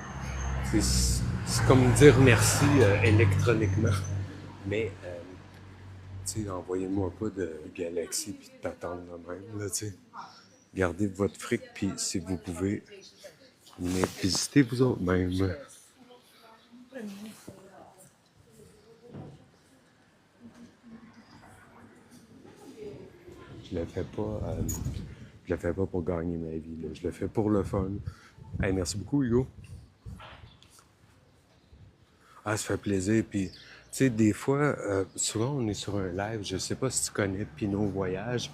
comme dire merci électroniquement. Mais, tu sais, envoyez-moi pas de galaxie puis de t'attendre de même, là, tu sais. Gardez votre fric, puis si vous pouvez, venez visiter vous autres même. Je le fais pas, je le fais pas pour gagner ma vie, là. Je le fais pour le fun. Hey, merci beaucoup, Hugo. Ah, ça fait plaisir. Puis, tu sais, des fois, souvent, on est sur un live. Je sais pas si tu connais Pinot Voyage.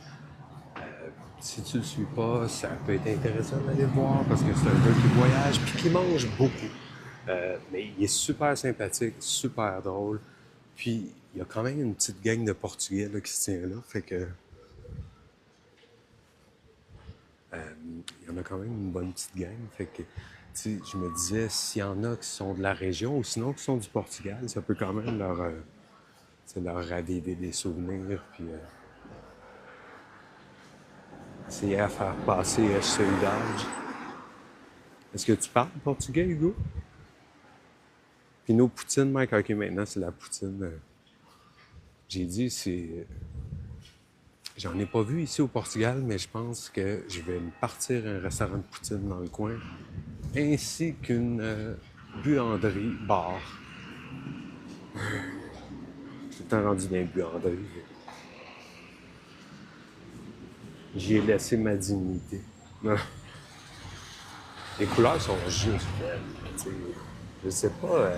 Si tu le suis pas, ça peut être intéressant d'aller voir parce que c'est un gars qui voyage puis qui mange beaucoup. Mais il est super sympathique, super drôle. Puis, il y a quand même une petite gang de Portugais là, qui se tient là. Fait que, il y en a quand même une bonne petite gang. Fait que, tu sais, je me disais, s'il y en a qui sont de la région ou sinon qui sont du Portugal, ça peut quand même leur raviver des souvenirs. Puis, essayer à faire passer ce village. Est-ce que tu parles portugais, Hugo? Puis nos poutines, Mike, ok, maintenant c'est la poutine. J'ai dit, c'est. J'en ai pas vu ici au Portugal, mais je pense que je vais me partir un restaurant de poutine dans le coin, ainsi qu'une buanderie bar. Je suis tout le temps rendu dans les buanderies. J'y ai laissé ma dignité. Les couleurs sont juste belles. Je sais pas,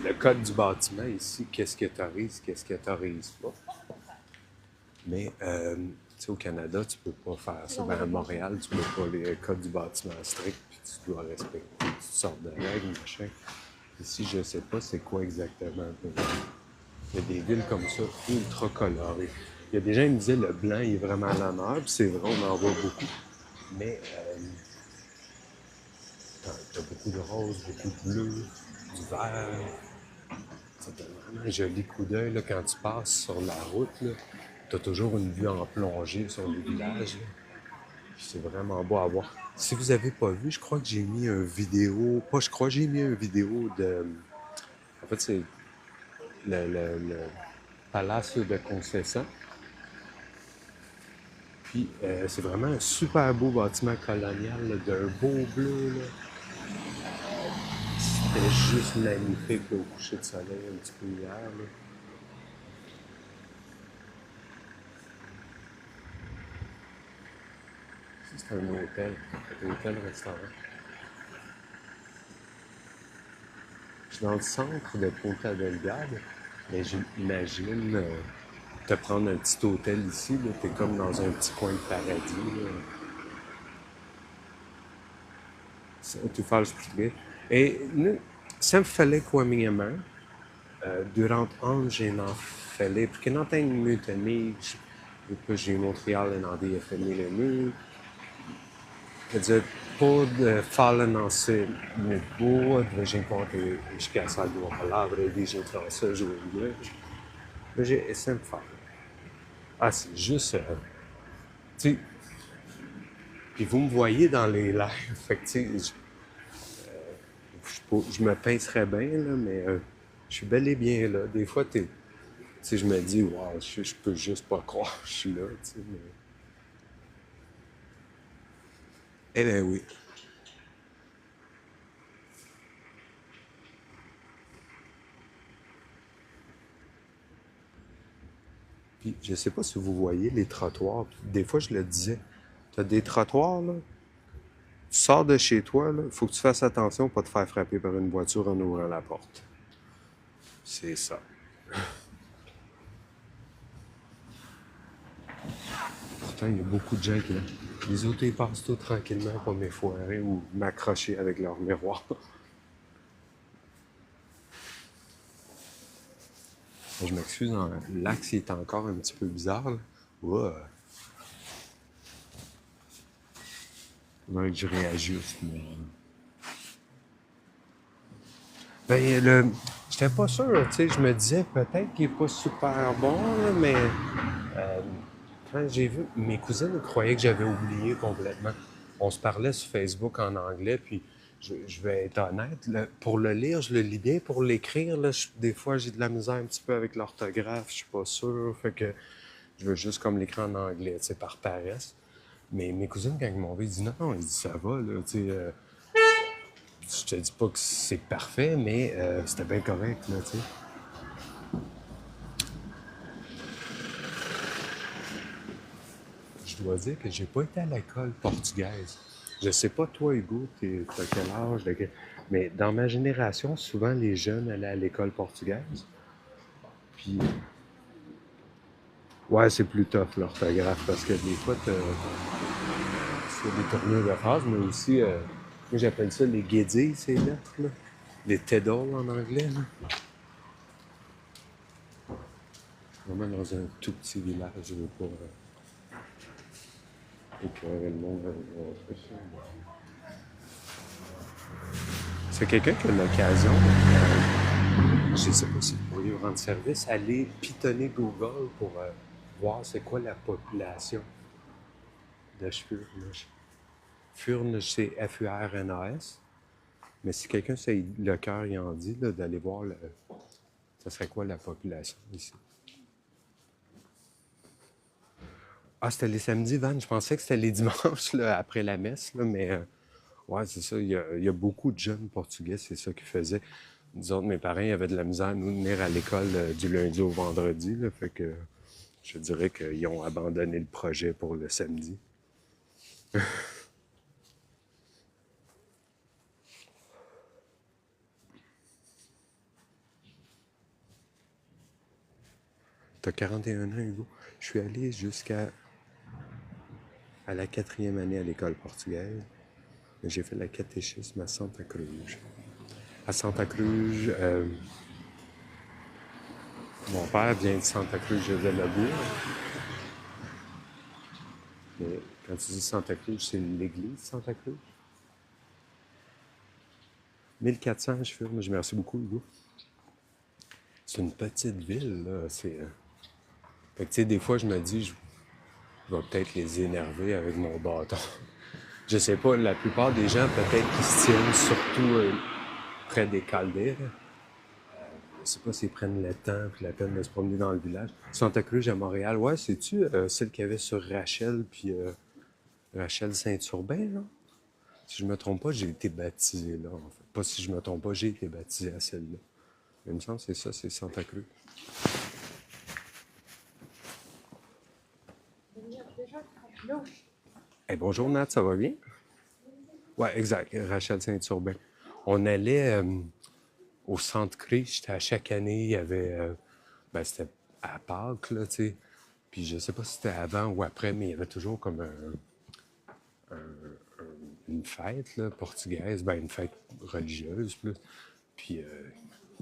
le code du bâtiment ici, qu'est-ce que t'autorises, qu'est-ce que t'autorises pas. Mais, tu sais, au Canada, tu peux pas faire ça. Ben, à Montréal, tu peux pas les codes du bâtiment stricts, puis tu dois respecter toutes sortes de règles, machin. Ici, je sais pas c'est quoi exactement. Il y a des villes comme ça, ultra colorées. Il y a des gens qui me disaient le blanc il est vraiment à l'honneur, puis c'est vrai, on en voit beaucoup. Mais, t'as beaucoup de rose, beaucoup de bleu, du vert. Ça donne vraiment un joli coup d'œil là, quand tu passes sur la route. Tu as toujours une vue en plongée sur le village. Là. C'est vraiment beau à voir. Si vous n'avez pas vu, je crois que j'ai mis une vidéo. Pas je crois, j'ai mis une vidéo de. En fait, c'est le Palace de Conceição. Puis c'est vraiment un super beau bâtiment colonial d'un beau bleu. Là. C'était juste magnifique au coucher de soleil un petit peu hier. Là. C'est un hôtel-restaurant. Je suis dans le centre de Ponta Delgado, mais j'imagine te prendre un petit hôtel ici, là, t'es comme dans un petit coin de paradis, là. Tu fales português. Et nu, sempre falei com a minha mãe, durante anos eu não falei, porque não tenho muitos amigos, depois em Montreal eu não tinha família muito. Quer dizer, pode fala não ser muito boa, de vez em quando eu esqueço alguma palavra, eu digo em francês ou em inglês, mas eu sempre falo. Ah, c'est juste, tu sais, puis vous me voyez dans les lives, fait que tu sais, je me pincerais bien, là, mais je suis bel et bien là. Des fois, tu sais, je me dis, wow, je peux juste pas croire que je suis là, tu sais, mais... Eh bien oui. Puis je sais pas si vous voyez les trottoirs. Des fois, je le disais. Tu as des trottoirs, là. Tu sors de chez toi, là. Il faut que tu fasses attention pour pas te faire frapper par une voiture en ouvrant la porte. C'est ça. Pourtant, il y a beaucoup de gens qui... Les autos, ils passent tout tranquillement pour m'effoirer ou m'accrocher avec leur miroir. Je m'excuse, l'axe il est encore un petit peu bizarre, là. Ouais. Faudrait que je réajuste, mais... Ben, j'étais pas sûr, tu sais, je me disais peut-être qu'il est pas super bon, là, mais quand j'ai vu, mes cousines croyaient que j'avais oublié complètement. On se parlait sur Facebook en anglais, puis je vais être honnête, là, pour le lire, je le lis bien, pour l'écrire, là, des fois j'ai de la misère un petit peu avec l'orthographe, je suis pas sûr, fait que je veux juste comme l'écrire en anglais, tu sais, par paresse. Mais mes cousines, quand ils m'ont vu, ils disent non, non, ils disent ça va, là, tu sais. Je te dis pas que c'est parfait, mais c'était bien correct, là, tu sais. Je dois dire que j'ai pas été à l'école portugaise. Je sais pas, toi, Hugo, t'as quel âge, mais dans ma génération, souvent les jeunes allaient à l'école portugaise. Puis, ouais, c'est plus tough l'orthographe parce que des fois, c'est des tournures de phrases, mais aussi, moi j'appelle ça les guédilles, ces lettres, là. Les teddles en anglais, là. Vraiment dans un tout petit village, je veux pas éclairer le monde avec ça. C'est quelqu'un qui a l'occasion, je ne sais pas si vous pourriez vous rendre service, aller pitonner Google pour voir c'est quoi la population de Furnes. Furnes, c'est F-U-R-N-A-S. Mais si quelqu'un sait le cœur y en dit, là, d'aller voir ça serait quoi la population ici. Ah, c'était les samedis, Van. Je pensais que c'était les dimanches là, après la messe, là, mais ouais, c'est ça. Il y a beaucoup de jeunes Portugais, c'est ça qu'ils faisaient. Nous autres, mes parents, ils avaient de la misère à nous venir à l'école du lundi au vendredi, là, fait que je dirais qu'ils ont abandonné le projet pour le samedi. T'as 41 ans, Hugo. Je suis allé jusqu'à la quatrième année à l'école portugaise. J'ai fait la catéchisme à Santa Cruz. À Santa Cruz, mon père vient de Santa Cruz de la Bourg. Mais quand tu dis Santa Cruz, c'est l'église Santa Cruz. 1400, je filme. Je merci beaucoup, Hugo. C'est une petite ville, là. Fait que, tu sais, des fois, je me dis, je vais peut-être les énerver avec mon bâton. Je sais pas, la plupart des gens, peut-être, qui se tiennent surtout près des caldeires. Je sais pas s'ils prennent le temps et la peine de se promener dans le village. Santa Cruz à Montréal, ouais, c'est-tu celle qu'il y avait sur Rachel puis Rachel Saint-Urbain, là? Si je me trompe pas, j'ai été baptisé là, en fait. Pas si je me trompe pas, j'ai été baptisé à celle-là. Mais il me semble que c'est ça, c'est Santa Cruz. Hey, bonjour Nat, ça va bien? Ouais, exact, Rachel Saint-Urbain. On allait au centre Christ, à chaque année, il y avait. Ben, c'était à Pâques, là, tu sais. Puis je sais pas si c'était avant ou après, mais il y avait toujours comme une fête là, portugaise, ben une fête religieuse plus. Puis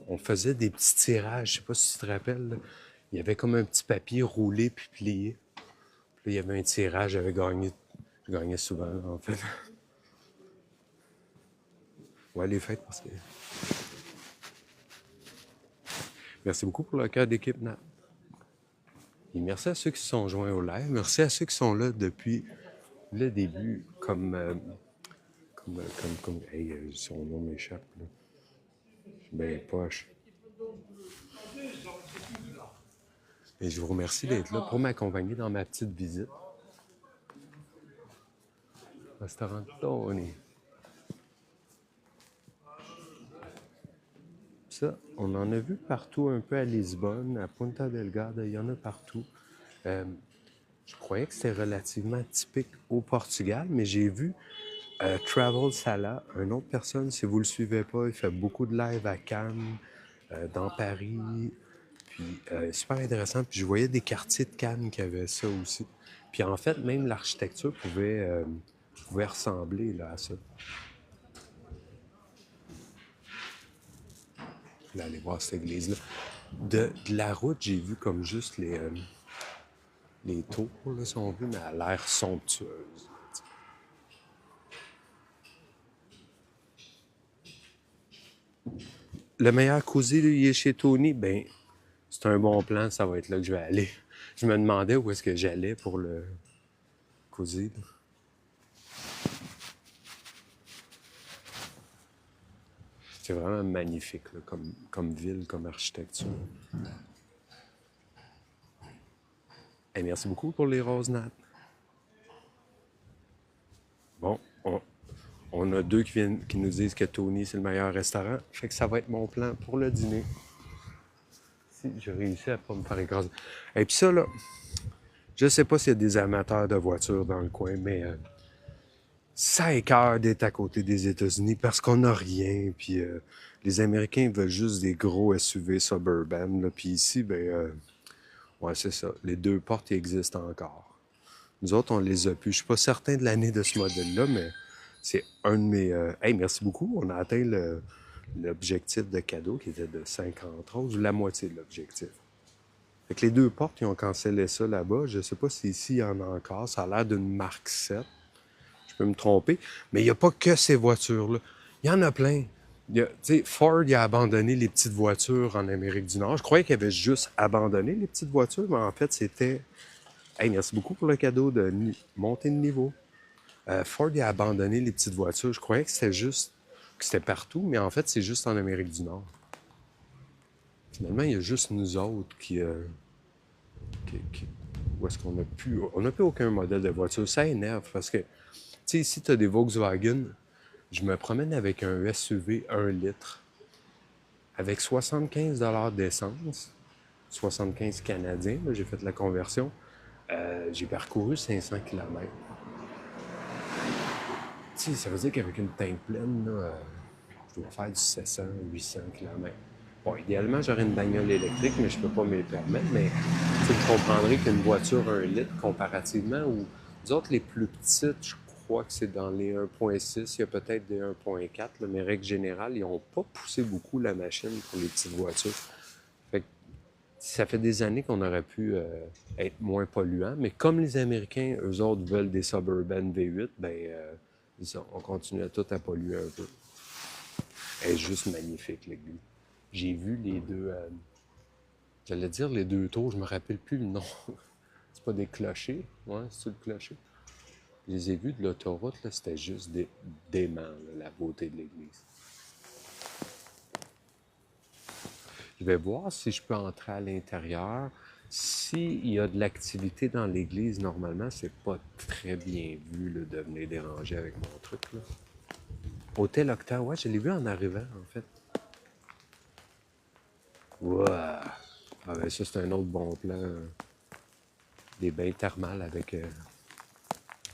on faisait des petits tirages, je sais pas si tu te rappelles. Là. Il y avait comme un petit papier roulé puis plié. Puis là, il y avait un tirage, j'avais gagné. Je gagnais souvent, là, en fait. Ouais, les fêtes parce que. Merci beaucoup pour le cœur d'équipe, Nat. Et merci à ceux qui se sont joints au live. Merci à ceux qui sont là depuis le début, hey, son nom m'échappe, là. Ben, poche. Et je vous remercie d'être là pour m'accompagner dans ma petite visite. Restaurant Tony. Ça, on en a vu partout, un peu à Lisbonne, à Punta Delgada, il y en a partout. Euh, je croyais que c'était relativement typique au Portugal, mais j'ai vu Travel Sala, une autre personne, si vous le suivez pas, il fait beaucoup de live à Cannes, dans Paris, puis super intéressant. Puis je voyais des quartiers de Cannes qui avaient ça aussi. Puis en fait, même l'architecture pouvait ressembler là, à ça. Là, aller voir cette église-là. De la route, j'ai vu comme juste les tours, là, si on veut, mais à l'air somptueuse. Le meilleur cosy, il est chez Tony. Ben, c'est un bon plan, ça va être là que je vais aller. Je me demandais où est-ce que j'allais pour le cosy. C'est vraiment magnifique là, comme ville, comme architecture. Et merci beaucoup pour les roses, Nat. Bon, on a deux qui nous disent que Tony, c'est le meilleur restaurant. Fait que ça va être mon plan pour le dîner. Si je réussis à pas me faire écraser. Et puis ça, là, je sais pas s'il y a des amateurs de voitures dans le coin, mais ça écœure d'être à côté des États-Unis parce qu'on n'a rien. Puis les Américains veulent juste des gros SUV suburban. Là, puis ici, ben, ouais, c'est ça. Les deux portes ils existent encore. Nous autres, on les a plus. Je suis pas certain de l'année de ce modèle-là, mais c'est un de mes... Hey, merci beaucoup. On a atteint l'objectif de cadeau qui était de 50 roses, ou la moitié de l'objectif. Fait que les deux portes, ils ont cancellé ça là-bas. Je sais pas si ici, il y en a encore. Ça a l'air d'une marque 7. Je peux me tromper. Mais il n'y a pas que ces voitures-là. Il y en a plein. Ford il a abandonné les petites voitures en Amérique du Nord. Je croyais qu'il avait juste abandonné les petites voitures, mais en fait, c'était... Hey, merci beaucoup pour le cadeau de montée de niveau. Ford il a abandonné les petites voitures. Je croyais que c'était juste... que c'était partout, mais en fait, c'est juste en Amérique du Nord. Finalement, il y a juste nous autres où est-ce qu'on n'a plus... On n'a plus aucun modèle de voiture. Ça énerve parce que, tu sais, ici, tu as des Volkswagen. Je me promène avec un SUV 1 litre avec 75 d'essence, 75 canadiens, là, j'ai fait la conversion. J'ai parcouru 500 km. Tu sais, ça veut dire qu'avec une tank pleine, là, je dois faire du 700, 800 km. Bon, idéalement, j'aurais une bagnole électrique, mais je ne peux pas me le permettre. Mais vous comprendrez qu'une voiture 1 litre, comparativement aux autres, les plus petites, je crois que c'est dans les 1.6, il y a peut-être des 1.4, là, mais règle générale, ils n'ont pas poussé beaucoup la machine pour les petites voitures. Fait que ça fait des années qu'on aurait pu être moins polluant, mais comme les Américains, eux autres, veulent des Suburban V8, ben, on continue à tout à polluer un peu. Elle est juste magnifique, l'église. J'ai vu les deux... j'allais dire les deux tours, je me rappelle plus le nom. C'est pas des clochers? Ouais, c'est le clocher. Je les ai vus de l'autoroute, là, c'était juste dément, là, la beauté de l'église. Je vais voir si je peux entrer à l'intérieur. S'il y a de l'activité dans l'église, normalement, c'est pas très bien vu là, de venir déranger avec mon truc. Là. Hôtel Octa, ouais, je l'ai vu en arrivant, en fait. Wow. Ah ben ça, c'est un autre bon plan. Des bains thermales avec...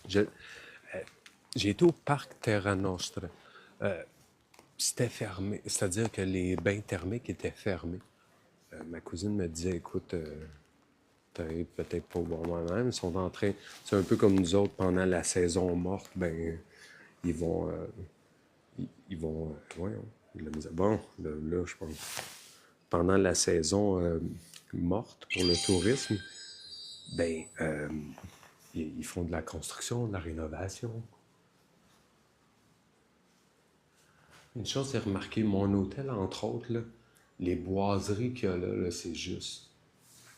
j'ai été au parc Terra Nostra. C'était fermé, c'est-à-dire que les bains thermiques étaient fermés. Ma cousine me disait, écoute, t'arrives peut-être pas au bon moment, ils sont en train, c'est un peu comme nous autres, pendant la saison morte, ben, ils vont, voyons, bon, là, je pense, pendant la saison morte pour le tourisme, ben, ils font de la construction, de la rénovation. Une chose, c'est remarquer, mon hôtel, entre autres, là, les boiseries qu'il y a là, c'est juste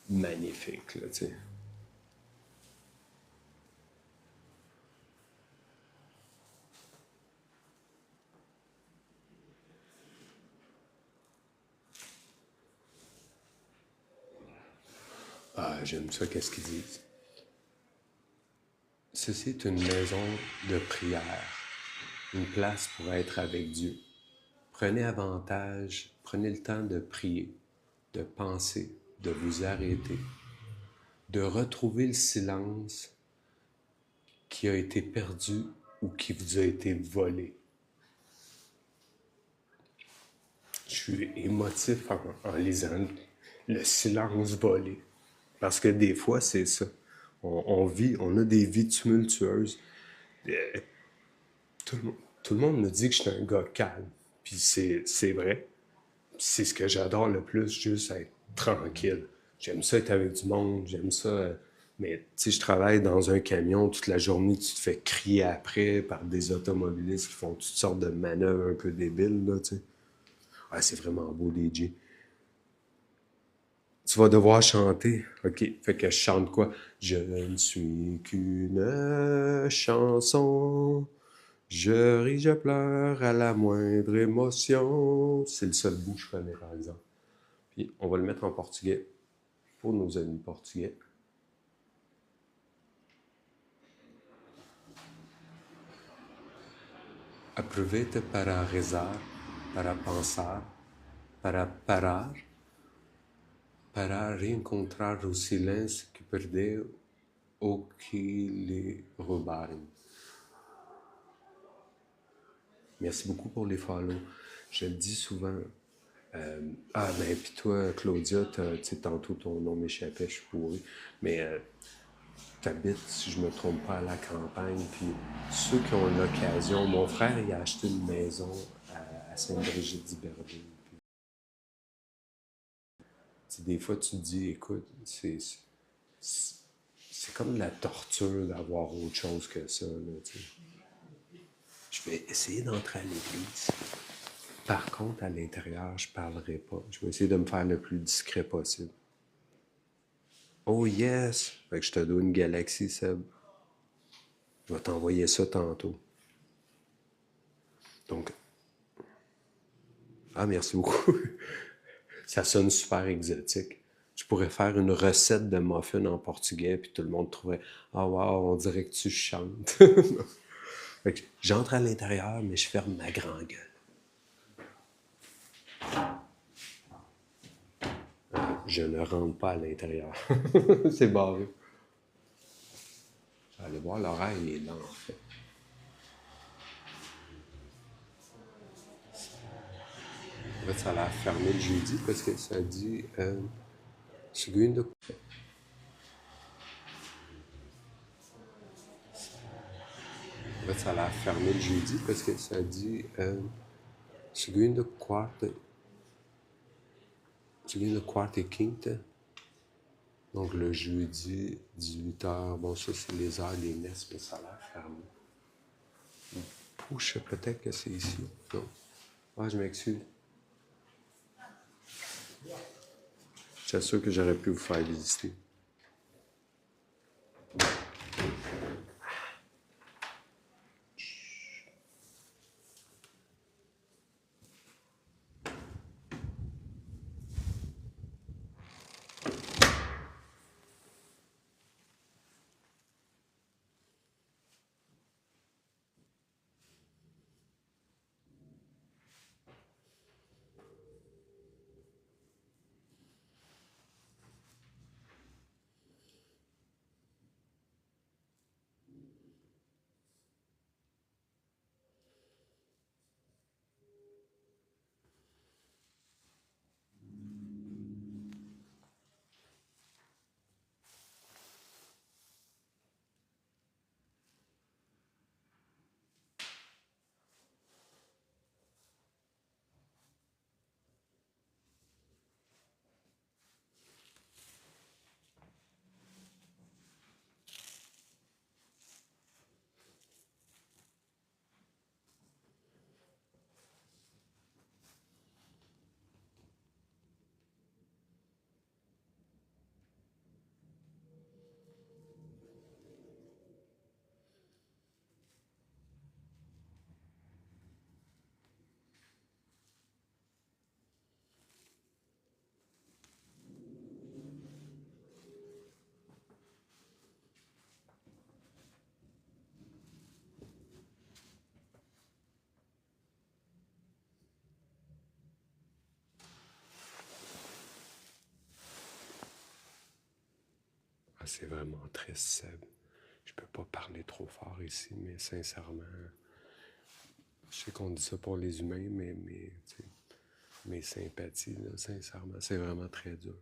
magnifique, là, tu sais. Ah, j'aime ça, qu'est-ce qu'ils disent. Ceci est une maison de prière, une place pour être avec Dieu. Prenez avantage, prenez le temps de prier, de penser, de vous arrêter, de retrouver le silence qui a été perdu ou qui vous a été volé. Je suis émotif en lisant le silence volé. Parce que des fois, c'est ça. On vit, on a des vies tumultueuses. Euh, tout le monde me dit que je suis un gars calme. Puis c'est vrai. C'est ce que j'adore le plus, juste être tranquille. J'aime ça être avec du monde, j'aime ça. Mais tu sais, je travaille dans un camion toute la journée, tu te fais crier après par des automobilistes qui font toutes sortes de manœuvres un peu débiles, là, tu sais. Ah, c'est vraiment beau, DJ. Tu vas devoir chanter. OK. Fait que je chante quoi? Je ne suis qu'une chanson. Je ris, je pleure à la moindre émotion. C'est le seul bout que je connais, par exemple. Puis on va le mettre en portugais pour nos amis portugais. Aproveita para rezar, para pensar, para parar, para reencontrar o silêncio que perdeu ou que lhe roubaram. Merci beaucoup pour les follow. Je le dis souvent. Ben, puis toi, Claudia, tu sais, tantôt ton nom m'échappait, je suis pourri. Mais t'habites, si je me trompe pas, à la campagne. Puis ceux qui ont l'occasion, mon frère, il a acheté une maison à Sainte-Brigitte-d'Iberville. Des fois, tu te dis, écoute, c'est comme de la torture d'avoir autre chose que ça. Là, tu sais. Je vais essayer d'entrer à l'église. Par contre, à l'intérieur, je parlerai pas. Je vais essayer de me faire le plus discret possible. Oh yes! Fait que je te donne une galaxie, Seb. Je vais t'envoyer ça tantôt. Donc, ah, merci beaucoup. Ça sonne super exotique. Je pourrais faire une recette de muffins en portugais, puis tout le monde trouverait ah wow, on dirait que tu chantes. Fait que j'entre à l'intérieur, mais je ferme ma grande gueule. Je ne rentre pas à l'intérieur. C'est barré. Je vais aller voir l'horaire, il est là en fait. En fait, ça a l'air fermé le jeudi parce que ça dit segunda. En fait, ça a l'air fermé le jeudi parce que ça dit segunda, quarta, segunda, quarta et quinta. Donc le jeudi, 18h, bon ça c'est les heures des messes, mais ça a l'air fermé. Ouch, peut-être que c'est ici. Non. Ah, je m'excuse. J'assure que j'aurais pu vous faire visiter. c'est vraiment triste, Seb. Je peux pas parler trop fort ici, mais sincèrement, je sais qu'on dit ça pour les humains, tu sais, mes sympathies, là, sincèrement, c'est vraiment très dur.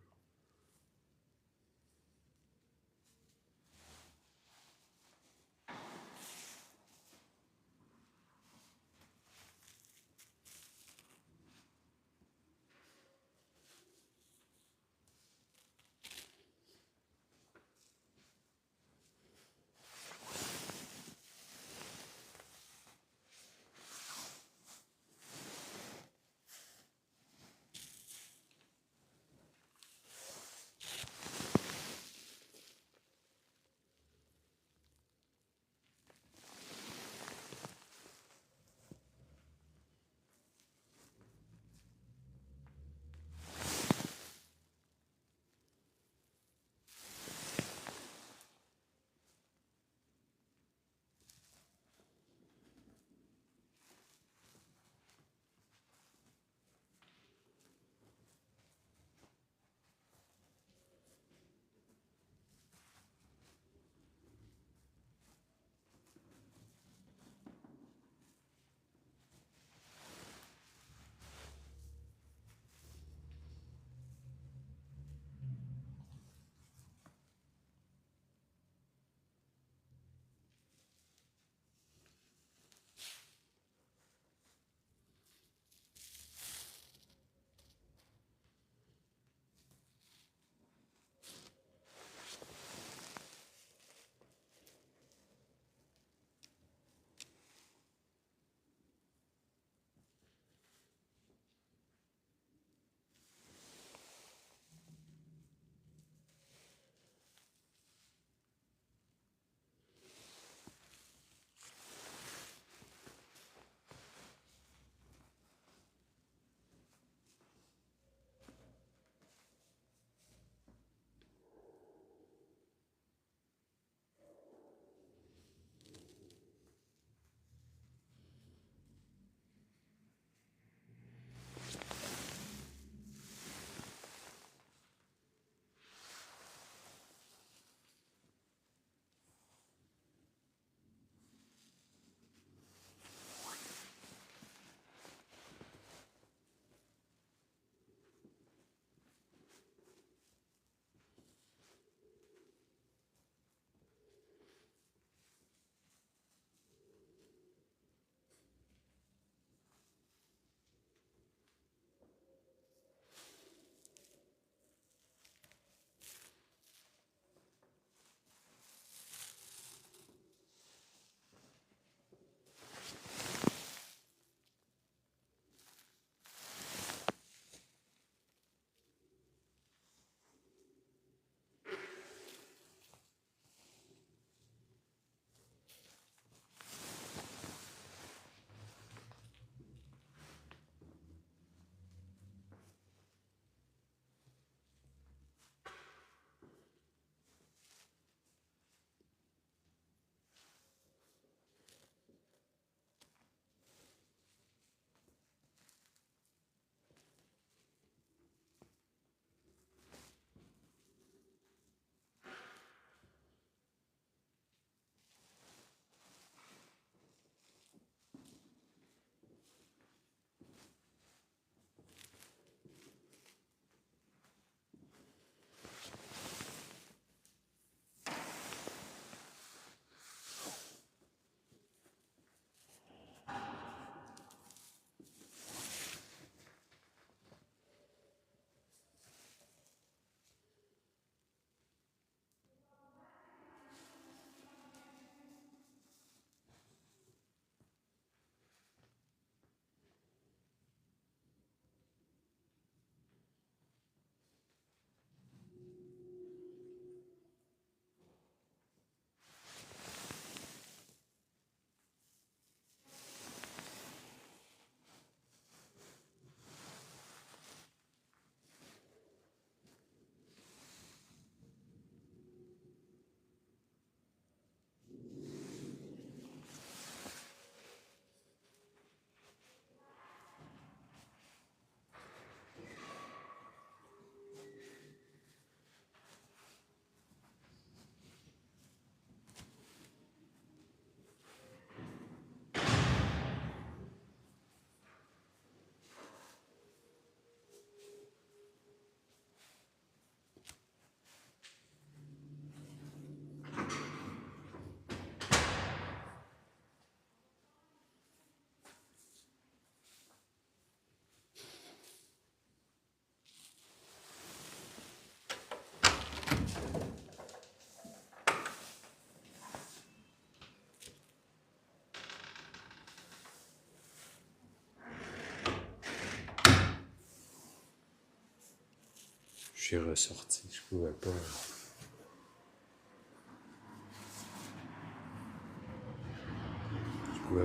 suis ressorti, je pouvais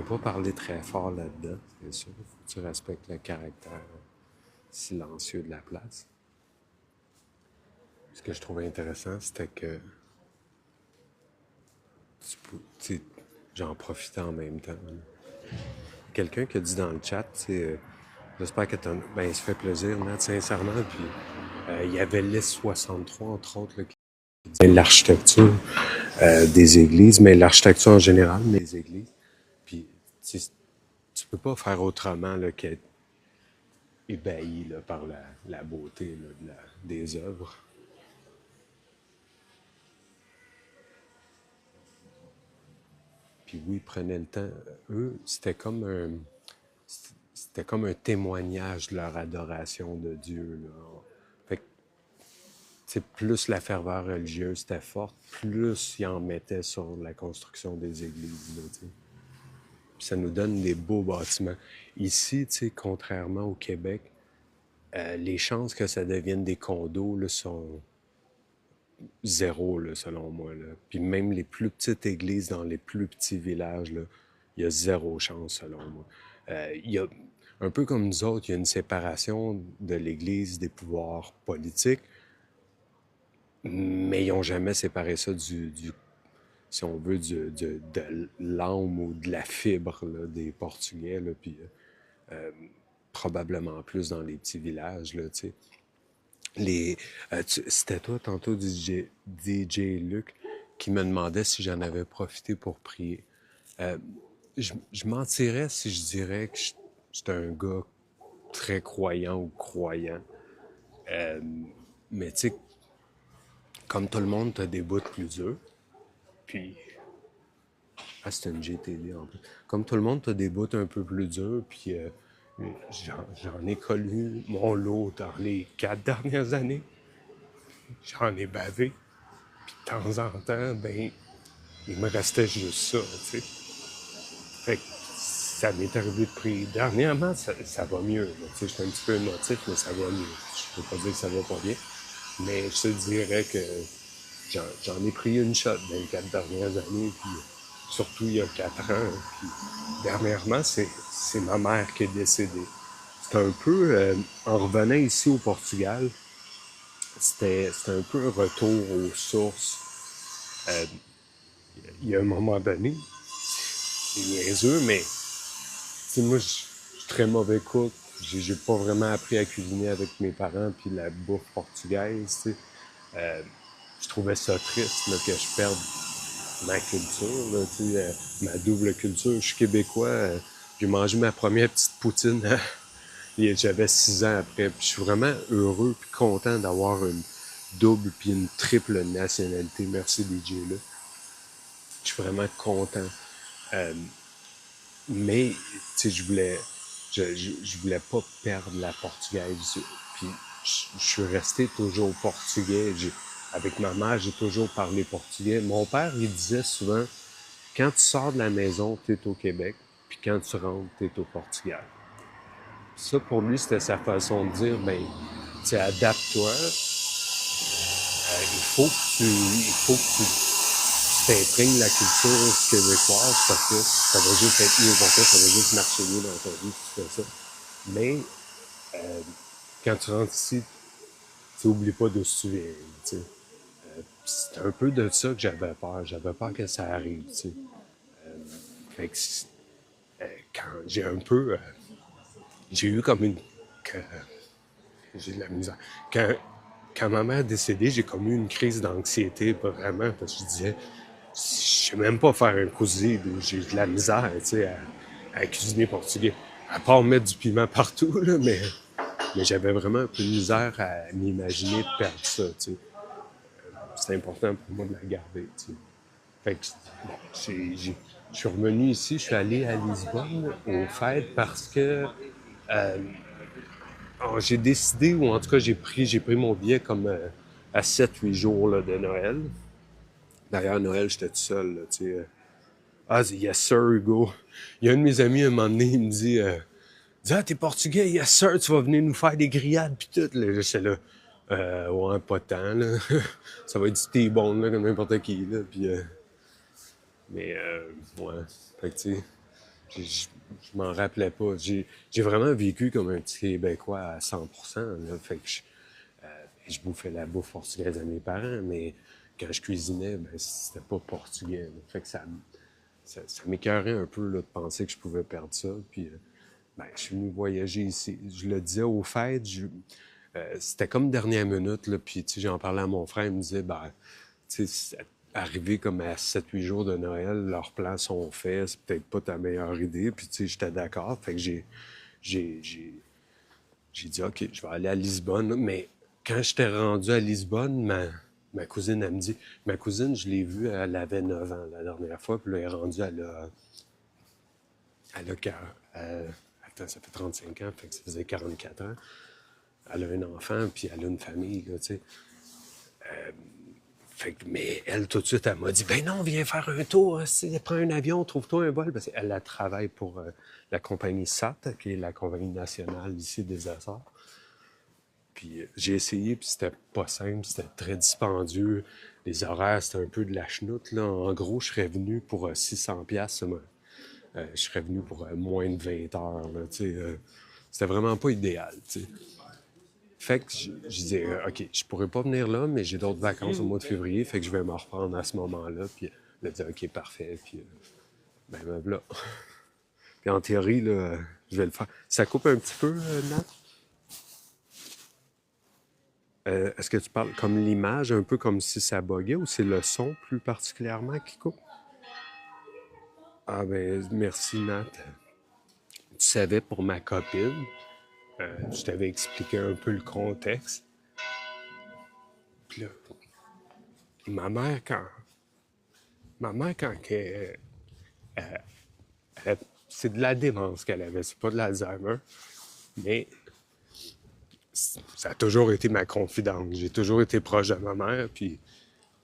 pas parler très fort là-dedans, c'est sûr. Faut que tu respectes le caractère silencieux de la place. Ce que je trouvais intéressant, c'était que tu sais, j'en profitais en même temps. Quelqu'un qui a dit dans le chat, j'espère que ben, il se fait plaisir, Nat, sincèrement, puis il y avait l'Est 63, entre autres, là, qui disait l'architecture des églises, mais l'architecture en général, mais les églises. Puis tu peux pas faire autrement là, qu'être ébahi là, par la beauté là, des œuvres. Puis oui, ils prenaient le temps. Eux, c'était comme un témoignage de leur adoration de Dieu. Là. Fait que, plus la ferveur religieuse était forte, plus ils en mettaient sur la construction des églises. Là, puis ça nous donne des beaux bâtiments. Ici, contrairement au Québec, les chances que ça devienne des condos là, sont zéro, là, selon moi. Là. Puis même les plus petites églises dans les plus petits villages, là, il y a zéro chance, selon moi. Il y a, un peu comme nous autres, il y a une séparation de l'Église des pouvoirs politiques, mais ils n'ont jamais séparé ça si on veut, de l'âme ou de la fibre là, des Portugais, là, puis probablement plus dans les petits villages, là, tu sais. C'était toi tantôt, DJ Luc, qui me demandait si j'en avais profité pour prier. Je mentirais si je dirais que j'étais un gars très croyant ou croyant. Mais tu sais, comme tout le monde, t'as des bouts plus durs. Puis, c'est une GTD en plus. Comme tout le monde, t'as des bouts un peu plus durs. Puis, j'en ai connu mon lot dans les 4 dernières années. J'en ai bavé. Puis de temps en temps, ben, il me restait juste ça, tu sais. Fait que ça m'est arrivé de prier. Dernièrement, ça va mieux. Tu sais, je suis un petit peu émotif, mais ça va mieux. Je peux pas dire que ça va pas bien. Mais je te dirais que j'en ai pris une shot dans les 4 dernières années, puis surtout il y a 4 ans. Puis dernièrement, c'est ma mère qui est décédée. C'était un peu, en revenant ici au Portugal, c'était un peu un retour aux sources. Il y a un moment donné, c'est niaiseux, mais moi, je suis très mauvais cook. J'ai pas vraiment appris à cuisiner avec mes parents, puis la bouffe portugaise, tu sais. Je trouvais ça triste là, que je perde ma culture, là, ma double culture. Je suis québécois. J'ai mangé ma première petite poutine. J'avais 6 ans après. Puis je suis vraiment heureux et content d'avoir une double puis une triple nationalité. Merci DJ là. Je suis vraiment content. Mais je voulais pas perdre la portugaise. Puis je suis resté toujours portugais. Avec ma mère, j'ai toujours parlé portugais. Mon père, il disait souvent, quand tu sors de la maison, tu es au Québec, puis quand tu rentres, tu es au Portugal. Ça, pour lui, c'était sa façon de dire, ben, tu adapte-toi. Il faut que tu t'imprègnes la culture québécoise parce que ça va juste être mieux pour toi, ça va juste marcher mieux dans ta vie si tu fais ça. Mais, quand tu rentres ici, tu n'oublies pas d'où tu viens, tu sais. C'est un peu de ça que j'avais peur. J'avais peur que ça arrive, tu sais. Fait que quand j'ai un peu... j'ai eu comme une... j'ai de la misère. Quand ma mère est décédée, j'ai comme eu une crise d'anxiété, pas vraiment, parce que je disais, je sais même pas faire un cuisine, j'ai de la misère, tu sais, à cuisiner portugais. À part mettre du piment partout, là, mais j'avais vraiment un peu de misère à m'imaginer de perdre ça, tu sais. C'est important pour moi de la garder, tu sais. Fait que, bon, je suis revenu ici, je suis allé à Lisbonne aux fêtes parce que j'ai décidé, ou en tout cas j'ai pris mon billet comme à 7-8 jours là, de Noël. D'ailleurs, Noël, j'étais tout seul, là, tu sais. Yes sir, Hugo. Il y a un de mes amis, un moment donné, il me dit, t'es portugais, yes sir, tu vas venir nous faire des grillades pis tout. Là, j'étais là, Ouais, pas tant, là. Ça va être du T-bone, là, comme n'importe qui, là. Puis, mais, ouais. Fait que, tu sais, je je m'en rappelais pas. J'ai vraiment vécu comme un petit Québécois à 100%, là. Fait que je bouffais la bouffe portugaise à mes parents, mais quand je cuisinais, ben, c'était pas portugais, là. Fait que ça m'écœurait un peu là, de penser que je pouvais perdre ça. Puis, ben, je suis venu voyager ici. Je le disais aux fêtes, c'était comme dernière minute, là, puis tu sais, j'en parlais à mon frère, il me disait, ben, tu sais, arrivé comme à 7 8 jours de Noël, leurs plans sont faits, c'est peut-être pas ta meilleure idée, puis tu sais, j'étais d'accord, fait que j'ai, j'ai, j'ai dit, OK, je vais aller à Lisbonne, mais quand j'étais rendu à Lisbonne, ma cousine, elle me dit, ma cousine, je l'ai vue, elle avait 9 ans la dernière fois, puis là, elle est rendue, elle a, attends, ça fait 35 ans, fait que ça faisait 44 ans. Elle a un enfant, puis elle a une famille, là, tu sais. Fait que, mais elle, tout de suite, elle m'a dit, ben non, viens faire un tour, prends un avion, trouve-toi un vol. Parce qu'elle elle travaille pour la compagnie SAT, qui est la compagnie nationale ici des Açores. Puis j'ai essayé, puis c'était pas simple, c'était très dispendieux. Les horaires, c'était un peu de la chenoute, là. En gros, je serais venu pour 600 piastres, je serais venu pour moins de 20 heures, là, tu sais. C'était vraiment pas idéal, tu sais. Fait que je disais, OK, je pourrais pas venir là, mais j'ai d'autres vacances au mois de février, fait que je vais me reprendre à ce moment-là. Puis elle a dit, OK, parfait. Puis, ben, voilà. Puis en théorie, là, je vais le faire. Ça coupe un petit peu, Nat? Est-ce que tu parles comme l'image, un peu comme si ça buguait, ou c'est le son plus particulièrement qui coupe? Ah ben, merci, Nat. Tu savais, pour ma copine, je t'avais expliqué un peu le contexte. Puis là, ma mère, quand, quand c'est de la démence qu'elle avait, c'est pas de l'Alzheimer, mais ça a toujours été ma confidente. J'ai toujours été proche de ma mère, puis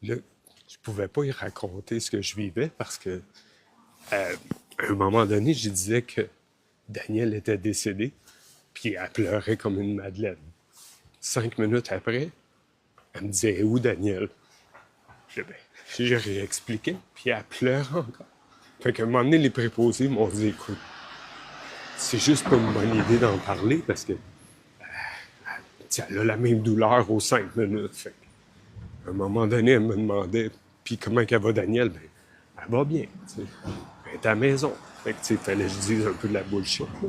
là, je pouvais pas y raconter ce que je vivais parce que, à un moment donné, je disais que Daniel était décédé, puis elle pleurait comme une madeleine. 5 minutes après, elle me disait, où Daniel? Ben, j'ai réexpliqué, puis elle pleurait encore. Fait qu'à un moment donné, les préposés m'ont dit, écoute, c'est juste pas une bonne idée d'en parler parce que elle a la même douleur aux 5 minutes. Fait à un moment donné, elle me demandait, puis comment qu'elle va, Daniel? Ben, elle va bien, tu sais. Elle est à la maison. Fait que, tu sais, fallait que je dise un peu de la bullshit, là.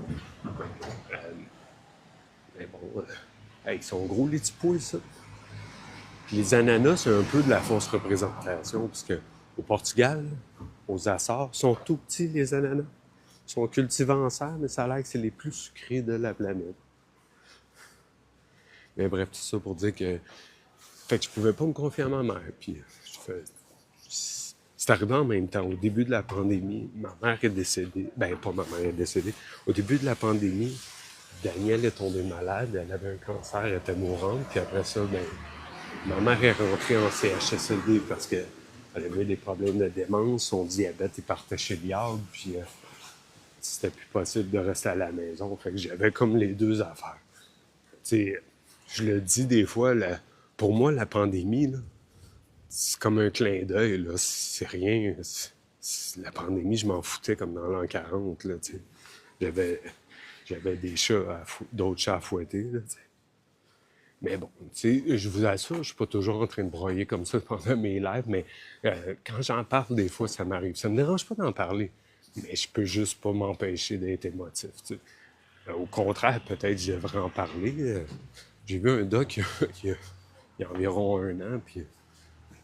Mais bon, hey, ils sont gros, les petits poules, ça. Puis les ananas, c'est un peu de la fausse représentation, parce que au Portugal, aux Açores, sont tout petits, les ananas. Ils sont cultivés en serre, mais ça a l'air que c'est les plus sucrés de la planète. Mais bref, tout ça pour dire que, fait que je pouvais pas me confier à ma mère. Puis c'est arrivé en même temps. Au début de la pandémie, ma mère est décédée. Ben, pas ma mère est décédée. Au début de la pandémie, Danielle est tombée malade. Elle avait un cancer, elle était mourante. Puis après ça, ben, ma mère est rentrée en CHSLD parce qu'elle avait des problèmes de démence. Son diabète, il partait chez le diable. Puis c'était plus possible de rester à la maison. Fait que j'avais comme les deux affaires. Tu sais, je le dis des fois, pour moi, la pandémie, là, c'est comme un clin d'œil, là. C'est rien. La pandémie, je m'en foutais comme dans l'an 40, là, tu sais. J'avais, j'avais d'autres chats à fouetter, là, tu sais. Mais bon, tu sais, je vous assure, je suis pas toujours en train de broyer comme ça pendant mes lives, mais quand j'en parle, des fois, ça m'arrive. Ça me dérange pas d'en parler, mais je peux juste pas m'empêcher d'être émotif, tu sais. Au contraire, peut-être je devrais en parler. J'ai vu un doc il y a environ 1 an, puis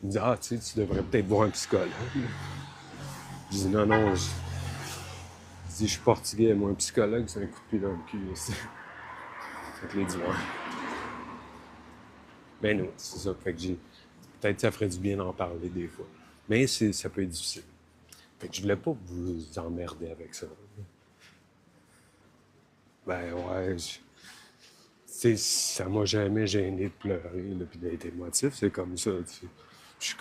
il me dit, ah, tu sais, tu devrais peut-être voir un psychologue. Je dis, non, non, je dis, je suis portugais, moi, un psychologue, c'est un coup de pied dans le cul. Fait que les dit, ouais. Ben non, c'est ça. Fait que peut-être ça ferait du bien d'en parler des fois. Mais ça peut être difficile. Fait que je voulais pas vous emmerder avec ça. Ben ouais, ça m'a jamais gêné de pleurer, là, puis d'être émotif, c'est comme ça, tu sais. Je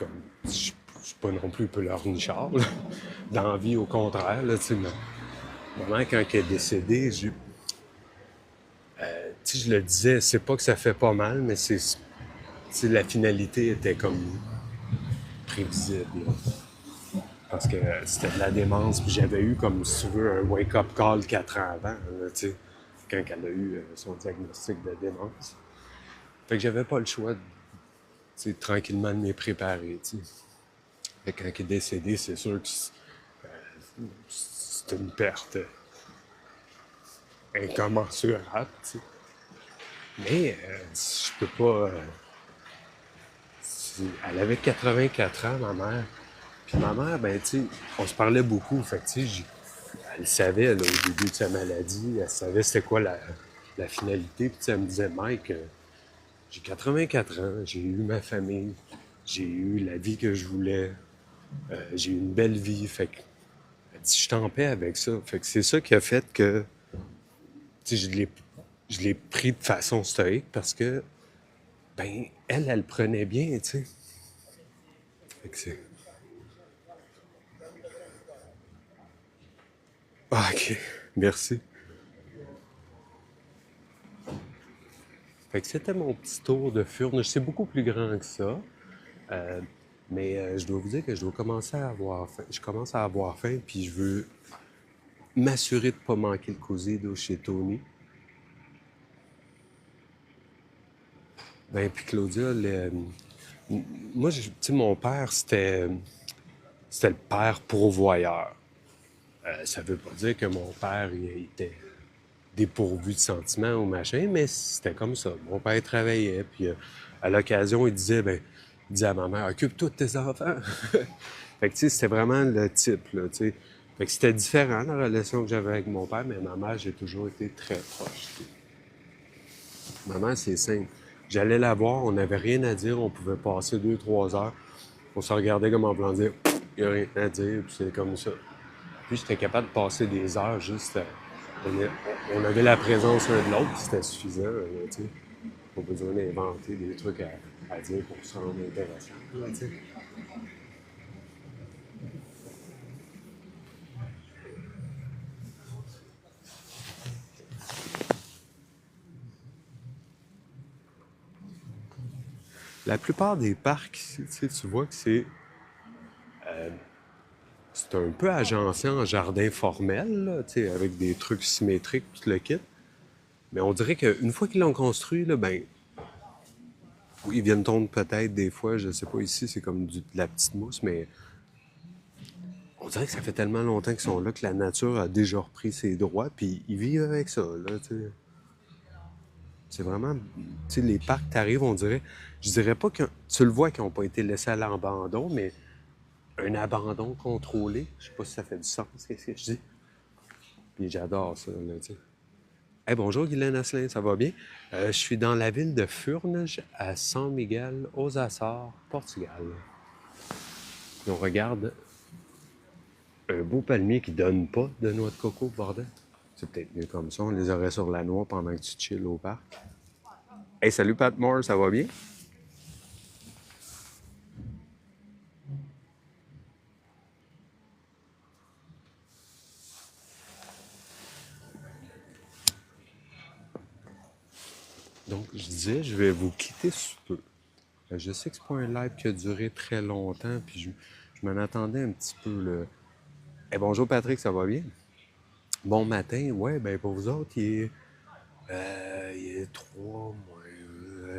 suis pas non plus pleurnichard, là. Dans la vie, au contraire, là, tu sais, ma mère, quand elle est décédée, tu sais, je le disais, c'est pas que ça fait pas mal, mais sais, la finalité était comme prévisible, là. Parce que c'était de la démence, puis j'avais eu, comme si tu veux, un wake-up call 4 ans avant, là, tu sais, quand elle a eu son diagnostic de démence. Fait que j'avais pas le choix de, tu sais, tranquillement de m'y préparer, tu sais. Fait que quand il est décédé, c'est sûr que c'est une perte incommensurable, tu sais. Mais je peux pas. Elle avait 84 ans, ma mère. Puis ma mère, ben, tu sais, on se parlait beaucoup. Fait que, tu sais, elle savait, là, au début de sa maladie, elle savait c'était quoi la finalité. Puis, tu sais, elle me disait, Mike, j'ai 84 ans, j'ai eu ma famille, j'ai eu la vie que je voulais, j'ai eu une belle vie. Fait que, elle dit, je suis en paix avec ça. Fait que c'est ça qui a fait que, tu sais, je l'ai pris de façon stoïque parce que, ben, elle prenait bien, tu sais. Fait que c'est. Ah, ok, merci. Fait que c'était mon petit tour de furne. C'est beaucoup plus grand que ça. Euh, mais je dois vous dire que je dois commencer à avoir faim. Je commence à avoir faim, puis je veux m'assurer de ne pas manquer le cosido chez Tony. Ben, puis Claudia, moi, tu sais, mon père, c'était le père pourvoyeur. Ça veut pas dire que mon père il était dépourvu de sentiments ou machin, mais c'était comme ça. Mon père travaillait, puis à l'occasion, il disait, ben, il disait à ma mère, occupe-toi de tes enfants. Fait que, tu sais, c'était vraiment le type, là, tu sais. Fait que c'était différent, la relation que j'avais avec mon père, mais ma mère, j'ai toujours été très proche. Tu sais. Ma mère, c'est simple. J'allais la voir, on n'avait rien à dire, on pouvait passer 2, 3 heures. On se regardait comme en voulant dire, il n'y a rien à dire, puis c'est comme ça. Puis j'étais capable de passer des heures juste. On avait la présence l'un de l'autre, puis c'était suffisant. Tu sais. Pas besoin d'inventer des trucs à dire pour se rendre intéressant. Là, tu sais. La plupart des parcs, tu sais, tu vois que c'est un peu agencé en jardin formel, là, tu sais, avec des trucs symétriques, tout le kit. Mais on dirait qu'une fois qu'ils l'ont construit, là, ben, oui, ils viennent tondre peut-être des fois, je sais pas, ici c'est comme de la petite mousse, mais on dirait que ça fait tellement longtemps qu'ils sont là que la nature a déjà repris ses droits, puis ils vivent avec ça, là, tu sais. C'est vraiment, tu sais, les parcs, t'arrives, on dirait, je dirais pas que, tu le vois qu'ils n'ont pas été laissés à l'abandon, mais un abandon contrôlé, je sais pas si ça fait du sens, qu'est-ce que je dis. Puis j'adore ça, là, tu sais. Hey, bonjour Guylaine Asselin, ça va bien? Je suis dans la ville de Furnes, à San Miguel, aux Açores, Portugal. Puis on regarde un beau palmier qui donne pas de noix de coco, bordel. C'est peut-être mieux comme ça, on les aurait sur la noix pendant que tu chilles au parc. Hey, salut Pat Moore, ça va bien? Donc, je disais, je vais vous quitter sous peu. Je sais que c'est pas un live qui a duré très longtemps, puis je m'en attendais un petit peu. Là. Eh, bonjour Patrick, ça va bien? Bon matin, ouais, ben pour vous autres, il est 3,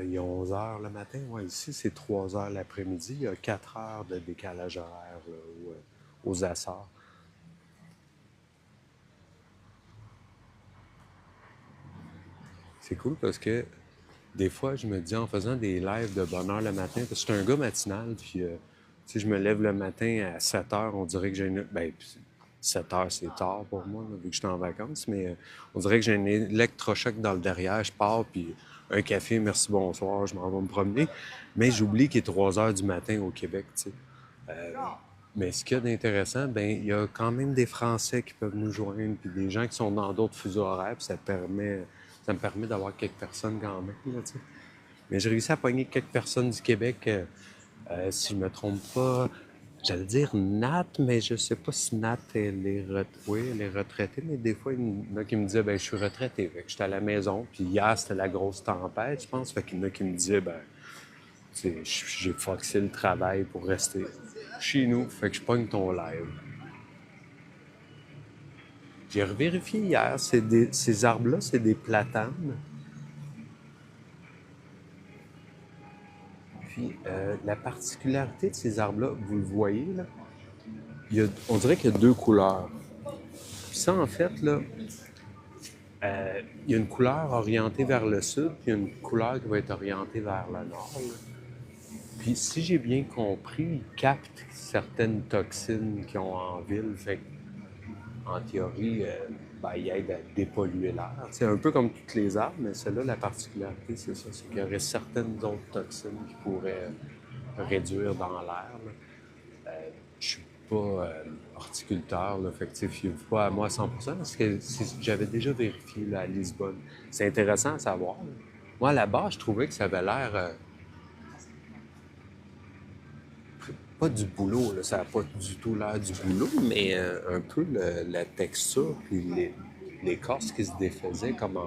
il est 11 heures le matin. Ouais, ici, c'est 3 heures l'après-midi. Il y a 4 heures de décalage horaire là, aux Açores. C'est cool parce que des fois, je me dis en faisant des lives de bonne heure le matin, parce que je suis un gars matinal, puis si je me lève le matin à 7 heures, on dirait que j'ai une. Ben, 7 heures, c'est tard pour moi, là, vu que je suis en vacances, mais on dirait que j'ai un électrochoc dans le derrière. Je pars, puis un café, merci, bonsoir, je m'en vais me promener. Mais j'oublie qu'il est 3 heures du matin au Québec, tu sais. Mais ce qu'il y a d'intéressant, ben il y a quand même des Français qui peuvent nous joindre, puis des gens qui sont dans d'autres fuseaux horaires, puis ça me permet d'avoir quelques personnes quand même, là, tu sais. Mais j'ai réussi à pogner quelques personnes du Québec, si je me trompe pas. J'allais dire Nat, mais je sais pas si Nat, oui, elle est retraitée, mais des fois, il y en a qui me disaient, ben, je suis retraité, fait que j'étais à la maison, puis hier, c'était la grosse tempête, je pense, fait qu'il y en a qui me disaient, ben, j'ai foxé le travail pour rester chez nous, fait que je pogne ton live. J'ai revérifié hier, ces arbres-là, c'est des platanes. Puis la particularité de ces arbres-là, vous le voyez, là, on dirait qu'il y a deux couleurs. Puis ça, en fait, là, il y a une couleur orientée vers le sud, puis il y a une couleur qui va être orientée vers le nord. Là. Puis si j'ai bien compris, ils captent certaines toxines qu'ils ont en ville. Fait en théorie, ils aident à dépolluer l'air. C'est un peu comme toutes les arbres, mais celle-là, la particularité, c'est ça. C'est qu'il y aurait certaines autres toxines qui pourraient réduire dans l'air. Je suis pas horticulteur, là, fait que tu sais, pas à moi à 100%, parce que j'avais déjà vérifié là, à Lisbonne. C'est intéressant à savoir. Là. Moi, à la base, je trouvais que ça avait l'air pas du boulot, là, ça n'a pas du tout l'air du boulot, mais un peu la texture, puis l'écorce qui se défaisait comme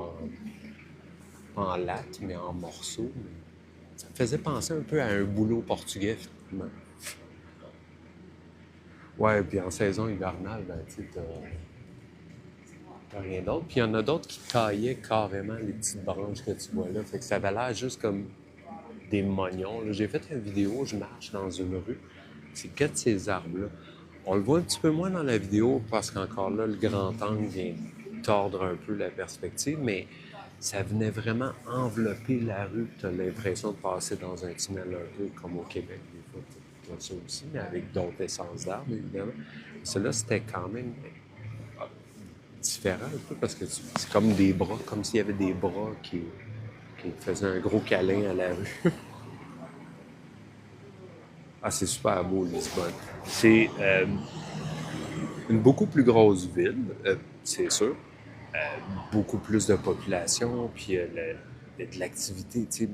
en latte, mais en morceaux. Ça me faisait penser un peu à un boulot portugais, finalement. Ouais, puis en saison hivernale, ben, tu sais, t'as rien d'autre. Puis il y en a d'autres qui taillaient carrément les petites branches que tu vois là. Fait que ça avait l'air juste comme des mognons. Là. J'ai fait une vidéo, je marche dans une rue. C'est que de ces arbres-là. On le voit un petit peu moins dans la vidéo parce qu'encore là, le grand angle vient tordre un peu la perspective, mais ça venait vraiment envelopper la rue. Tu as l'impression de passer dans un tunnel un peu comme au Québec, des fois. Tu as ça aussi, mais avec d'autres essences d'arbres, évidemment. Cela, c'était quand même différent un peu parce que c'est comme des bras, comme s'il y avait des bras qui faisaient un gros câlin à la rue. Ah, c'est super beau, Lisbonne. C'est une beaucoup plus grosse ville, c'est sûr. Beaucoup plus de population, puis de l'activité. Tu sais,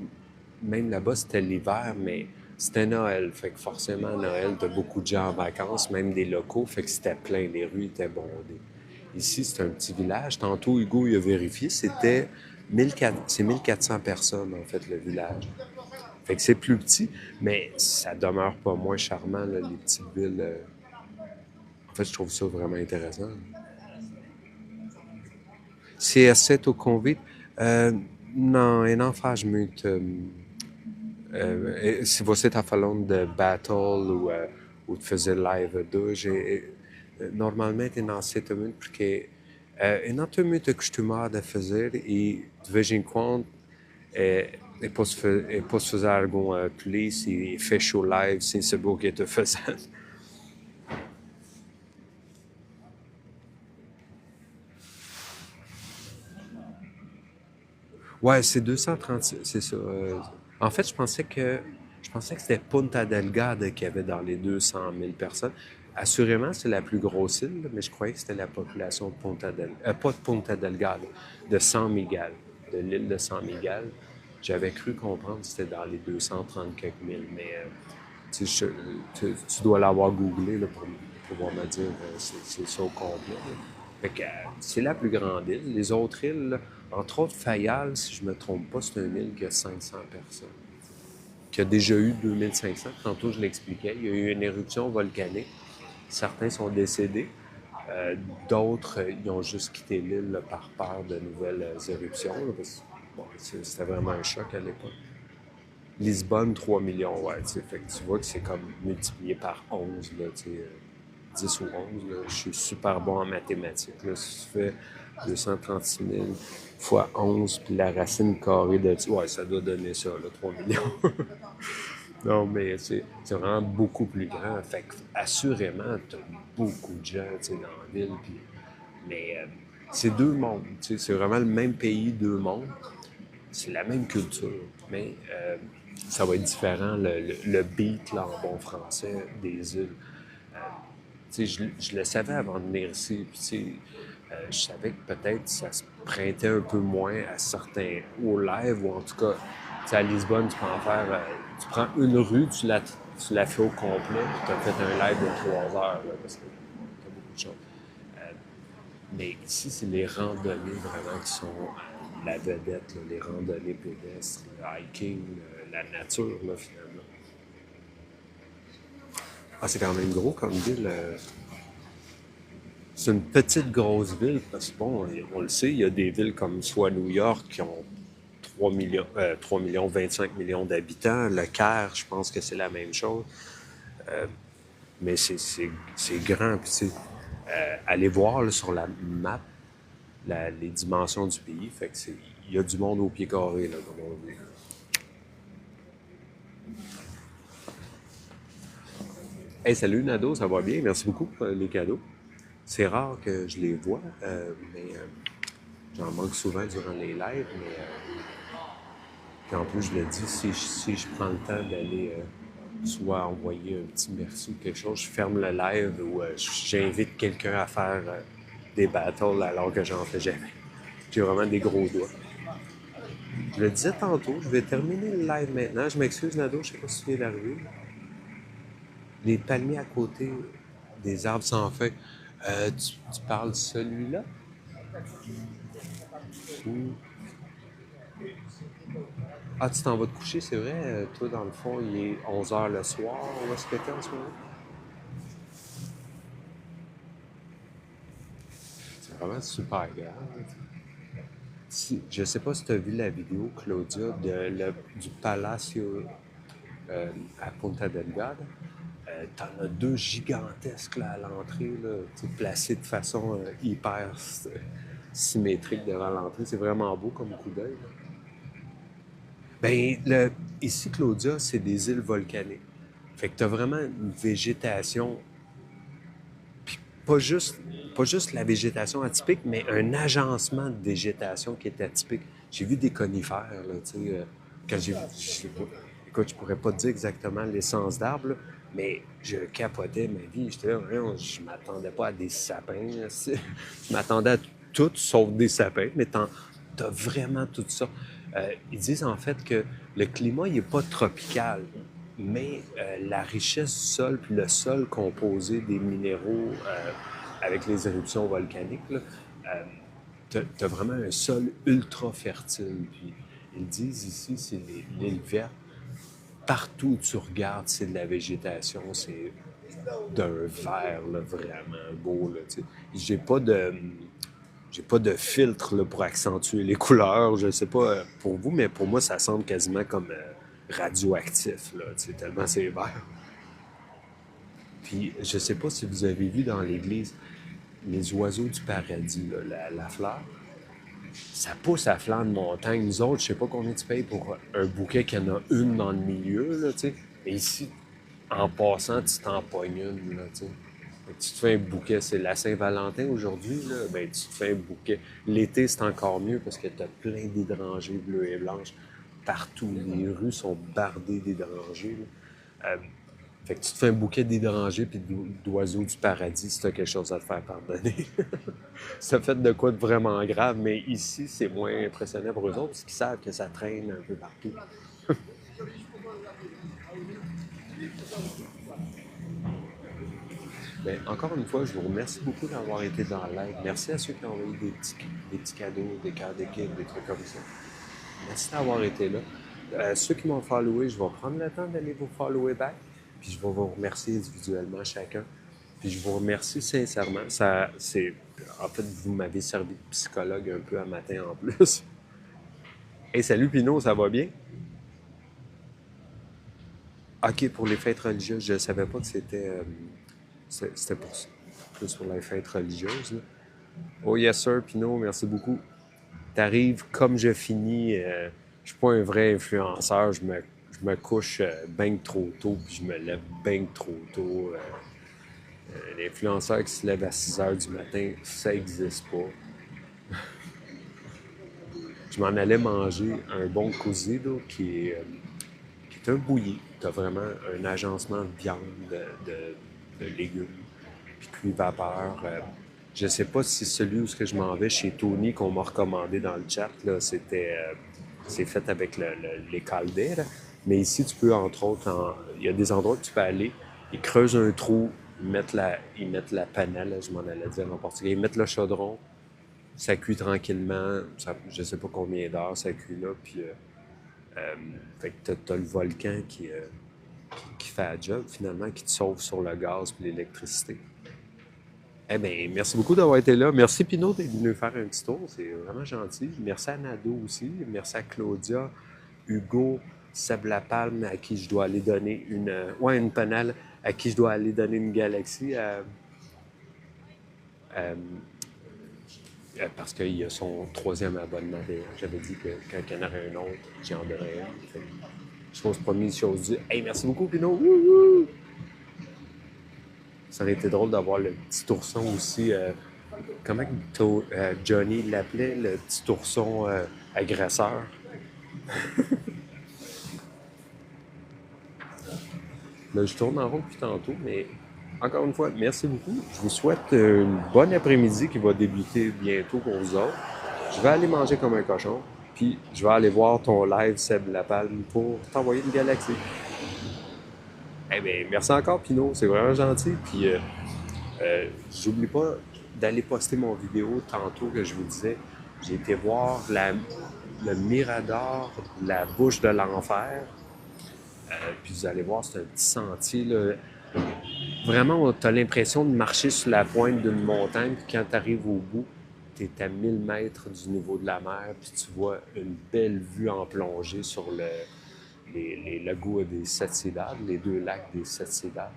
même là-bas, c'était l'hiver, mais c'était Noël. Fait que forcément, à Noël, t'as beaucoup de gens en vacances, même des locaux. Fait que c'était plein, les rues étaient bondées. Ici, c'est un petit village. Tantôt, Hugo, il a vérifié, c'était 1400 personnes, en fait, le village. Fait que c'est plus petit, mais ça demeure pas moins charmant, là, les petites villes. En fait, je trouve ça vraiment intéressant. Se é aceito o convite, não, eu não faz muito. Se você está falando de battle ou de fazer live de hoje, normalmente eu não aceito muito porque eu não estou muito acostumado a fazer e de vez em quando eu posso fazer alguma polícia e fecho o live sem saber o que eu estou fazendo. Ouais, c'est 236, c'est ça. En fait, je pensais que c'était Punta Delgada qui avait dans les 200 000 personnes. Assurément, c'est la plus grosse île, mais je croyais que c'était la population de Punta Delgada, pas de Punta Delgada, de San Miguel, de l'île de San Miguel. J'avais cru comprendre que c'était dans les 230 quelques mille, mais tu dois l'avoir googlé là, pour pouvoir me dire c'est ça au complet. Là. Fait que c'est la plus grande île. Les autres îles, là, entre autres Fayal, si je me trompe pas, c'est une île qui a 500 personnes. Qui a déjà eu 2500. Tantôt, je l'expliquais. Il y a eu une éruption volcanique. Certains sont décédés. D'autres, ils ont juste quitté l'île là, par peur de nouvelles éruptions. Là, parce que, bon, c'était vraiment un choc à l'époque. Lisbonne, 3 millions, ouais, tu sais. Fait que tu vois que c'est comme multiplié par 11, là, tu sais. 10 ou 11, là. Je suis super bon en mathématiques, là. Si tu fais 236 000 fois 11, puis la racine carrée de... Ouais, ça doit donner ça, là, 3 millions. Non, mais c'est vraiment beaucoup plus grand. Fait que, assurément, t'as beaucoup de gens, tu sais, dans la ville, puis... Mais c'est deux mondes, tu sais. C'est vraiment le même pays, deux mondes. C'est la même culture, mais ça va être différent, le beat, là, en bon français, des îles. Je le savais avant de venir ici, puis je savais que peut-être ça se prêtait un peu moins à certains, au live, ou en tout cas, à Lisbonne, tu peux en faire, tu prends une rue, tu la fais au complet, puis tu as fait un live de 3 heures, là, parce que tu as beaucoup de choses. Mais ici, c'est les randonnées vraiment qui sont la vedette, là, les randonnées pédestres, le hiking, la nature, là, finalement. Ah, c'est quand même gros comme ville. C'est une petite grosse ville, parce que bon, on le sait, il y a des villes comme soit New York qui ont 3 millions, 25 millions d'habitants. Le Caire, je pense que c'est la même chose. Mais c'est grand. Puis, allez voir là, sur la map les dimensions du pays. Fait que il y a du monde au pied carré, là, comme on dit. Hey, salut Nado, ça va bien? Merci beaucoup pour les cadeaux. C'est rare que je les vois, mais j'en manque souvent durant les lives. Mais puis en plus, je le dis, si je prends le temps d'aller soit envoyer un petit merci ou quelque chose, je ferme le live ou j'invite quelqu'un à faire des battles alors que j'en fais jamais. J'ai vraiment des gros doigts. Je le disais tantôt, je vais terminer le live maintenant. Je m'excuse, Nado, je sais pas si tu viens d'arriver. Les palmiers à côté des arbres sans feuilles. Tu parles de celui-là? Ou... Ah, tu t'en vas te coucher, c'est vrai? Toi, dans le fond, il est 11 h le soir. Où est-ce que t'es en ce moment? C'est vraiment super grave. Je sais pas si tu as vu la vidéo, Claudia, du Palacio à Punta Delgada. T'en as deux gigantesques là, à l'entrée, là, placés de façon hyper symétrique devant l'entrée. C'est vraiment beau comme coup d'œil. Ben, ici, Claudia, c'est des îles volcaniques. Fait que tu as vraiment une végétation, puis pas juste la végétation atypique, mais un agencement de végétation qui est atypique. J'ai vu des conifères, là, tu sais, quand j'ai vu, écoute, je pourrais pas te dire exactement l'essence d'arbres, là, mais je capotais ma vie. J'étais là, je m'attendais pas à des sapins. Là, je m'attendais à tout sauf des sapins, mais t'as vraiment tout ça. Ils disent en fait que le climat, il n'est pas tropical, mais la richesse du sol, puis le sol composé des minéraux avec les éruptions volcaniques, tu as vraiment un sol ultra fertile. Puis ils disent ici, c'est l'île verte. Partout où tu regardes, c'est de la végétation, c'est d'un vert là, vraiment beau. Là, j'ai pas de filtre là, pour accentuer les couleurs. Je sais pas pour vous, mais pour moi, ça semble quasiment comme radioactif, là, tellement c'est vert. Puis, je sais pas si vous avez vu dans l'église les oiseaux du paradis, là, la fleur. Ça pousse à flanc de montagne. Nous autres, je sais pas combien tu payes pour un bouquet qu'il y en a une dans le milieu, là, tu sais. Mais ici, en passant, tu t'en pognes une, là, tu sais. Tu te fais un bouquet, c'est la Saint-Valentin aujourd'hui, là, ben tu te fais un bouquet. L'été, c'est encore mieux parce que tu as plein d'hydrangées bleues et blanches partout. Les rues sont bardées d'hydrangées. Fait que tu te fais un bouquet d'hydrangées puis d'oiseaux du paradis si tu as quelque chose à te faire pardonner. Ça fait de quoi de vraiment grave, mais ici, c'est moins impressionnant pour eux autres parce qu'ils savent que ça traîne un peu partout. Bien, encore une fois, je vous remercie beaucoup d'avoir été dans le live. Merci à ceux qui ont envoyé des petits cadeaux, des cartes d'équipe, des trucs comme ça. Merci d'avoir été là. Ceux qui m'ont followé, je vais prendre le temps d'aller vous follower back. Puis je vais vous remercier individuellement chacun. Puis je vous remercie sincèrement. En fait, vous m'avez servi de psychologue un peu un matin en plus. Hey, salut Pino, ça va bien? OK, pour les fêtes religieuses, je ne savais pas que c'était pour ça. Plus pour les fêtes religieuses. Là. Oh yes sir, Pino, merci beaucoup. T'arrives comme je finis. Je suis pas un vrai influenceur. Je me couche bien trop tôt, puis je me lève bien trop tôt. L'influenceur qui se lève à 6 heures du matin, ça n'existe pas. Je m'en allais manger un bon cocido qui est un bouilli. Tu as vraiment un agencement de viande, de légumes, puis cuit vapeur. Je ne sais pas si celui où je m'en vais chez Tony qu'on m'a recommandé dans le chat, là, c'est fait avec les calderas. Mais ici, tu peux, entre autres, il y a des endroits que tu peux aller, ils creusent un trou, ils mettent la panelle, je m'en allais dire en portugais, ils mettent le chaudron, ça cuit tranquillement, je ne sais pas combien d'heures ça cuit là, puis Fait que t'as le volcan qui fait la job, finalement, qui te sauve sur le gaz et l'électricité. Eh bien, merci beaucoup d'avoir été là. Merci Pinot d'être venu faire un petit tour. C'est vraiment gentil. Merci à Nado aussi. Merci à Claudia, Hugo, Seb Lapalme, à qui je dois aller donner une panelle, à qui je dois aller donner une galaxie. Parce qu'il a son troisième abonnement. J'avais dit que quand il y en aurait un autre, j'y en donnerais un. Fait que, chose promise, chose due. Hey, merci beaucoup, Pinot. Wouhou! Ça aurait été drôle d'avoir le petit ourson aussi. Comment Johnny l'appelait, le petit ourson agresseur? Là, je tourne en rond depuis tantôt, mais encore une fois, merci beaucoup. Je vous souhaite une bonne après-midi qui va débuter bientôt pour vous autres. Je vais aller manger comme un cochon, puis je vais aller voir ton live, Seb Lapalme, pour t'envoyer une galaxie. Eh bien, merci encore, Pinot. C'est vraiment gentil. Puis, j'oublie pas d'aller poster mon vidéo tantôt que je vous disais. J'ai été voir le Mirador, la bouche de l'enfer. Puis vous allez voir, c'est un petit sentier. Là. Vraiment, tu as l'impression de marcher sur la pointe d'une montagne. Puis quand tu arrives au bout, tu es à 1000 mètres du niveau de la mer. Puis tu vois une belle vue en plongée sur les lagons des Sept-Cédades, les deux lacs des Sept-Cédades.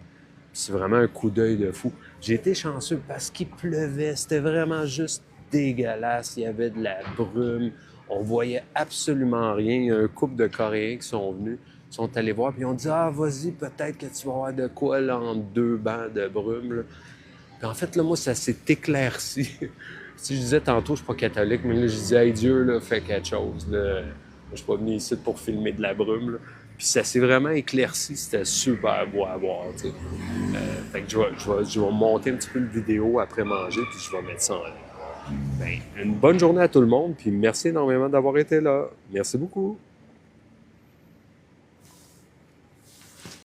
C'est vraiment un coup d'œil de fou. J'ai été chanceux parce qu'il pleuvait. C'était vraiment juste dégueulasse. Il y avait de la brume. On voyait absolument rien. Il y a un couple de Coréens qui sont venus, ils sont allés voir, puis ils ont dit « Ah, vas-y, peut-être que tu vas avoir de quoi là, entre deux bancs de brume. » Là. Puis en fait, là, moi, ça s'est éclairci. Si je disais tantôt, je suis pas catholique, mais là, je disais « Hey, Dieu, là, fais quelque chose. Là. Je suis pas venu ici pour filmer de la brume. » Puis ça s'est vraiment éclairci. C'était super beau à voir. Fait que je vais monter un petit peu le vidéo après manger, puis je vais mettre ça en ligne. Ben, une bonne journée à tout le monde, puis merci énormément d'avoir été là. Merci beaucoup.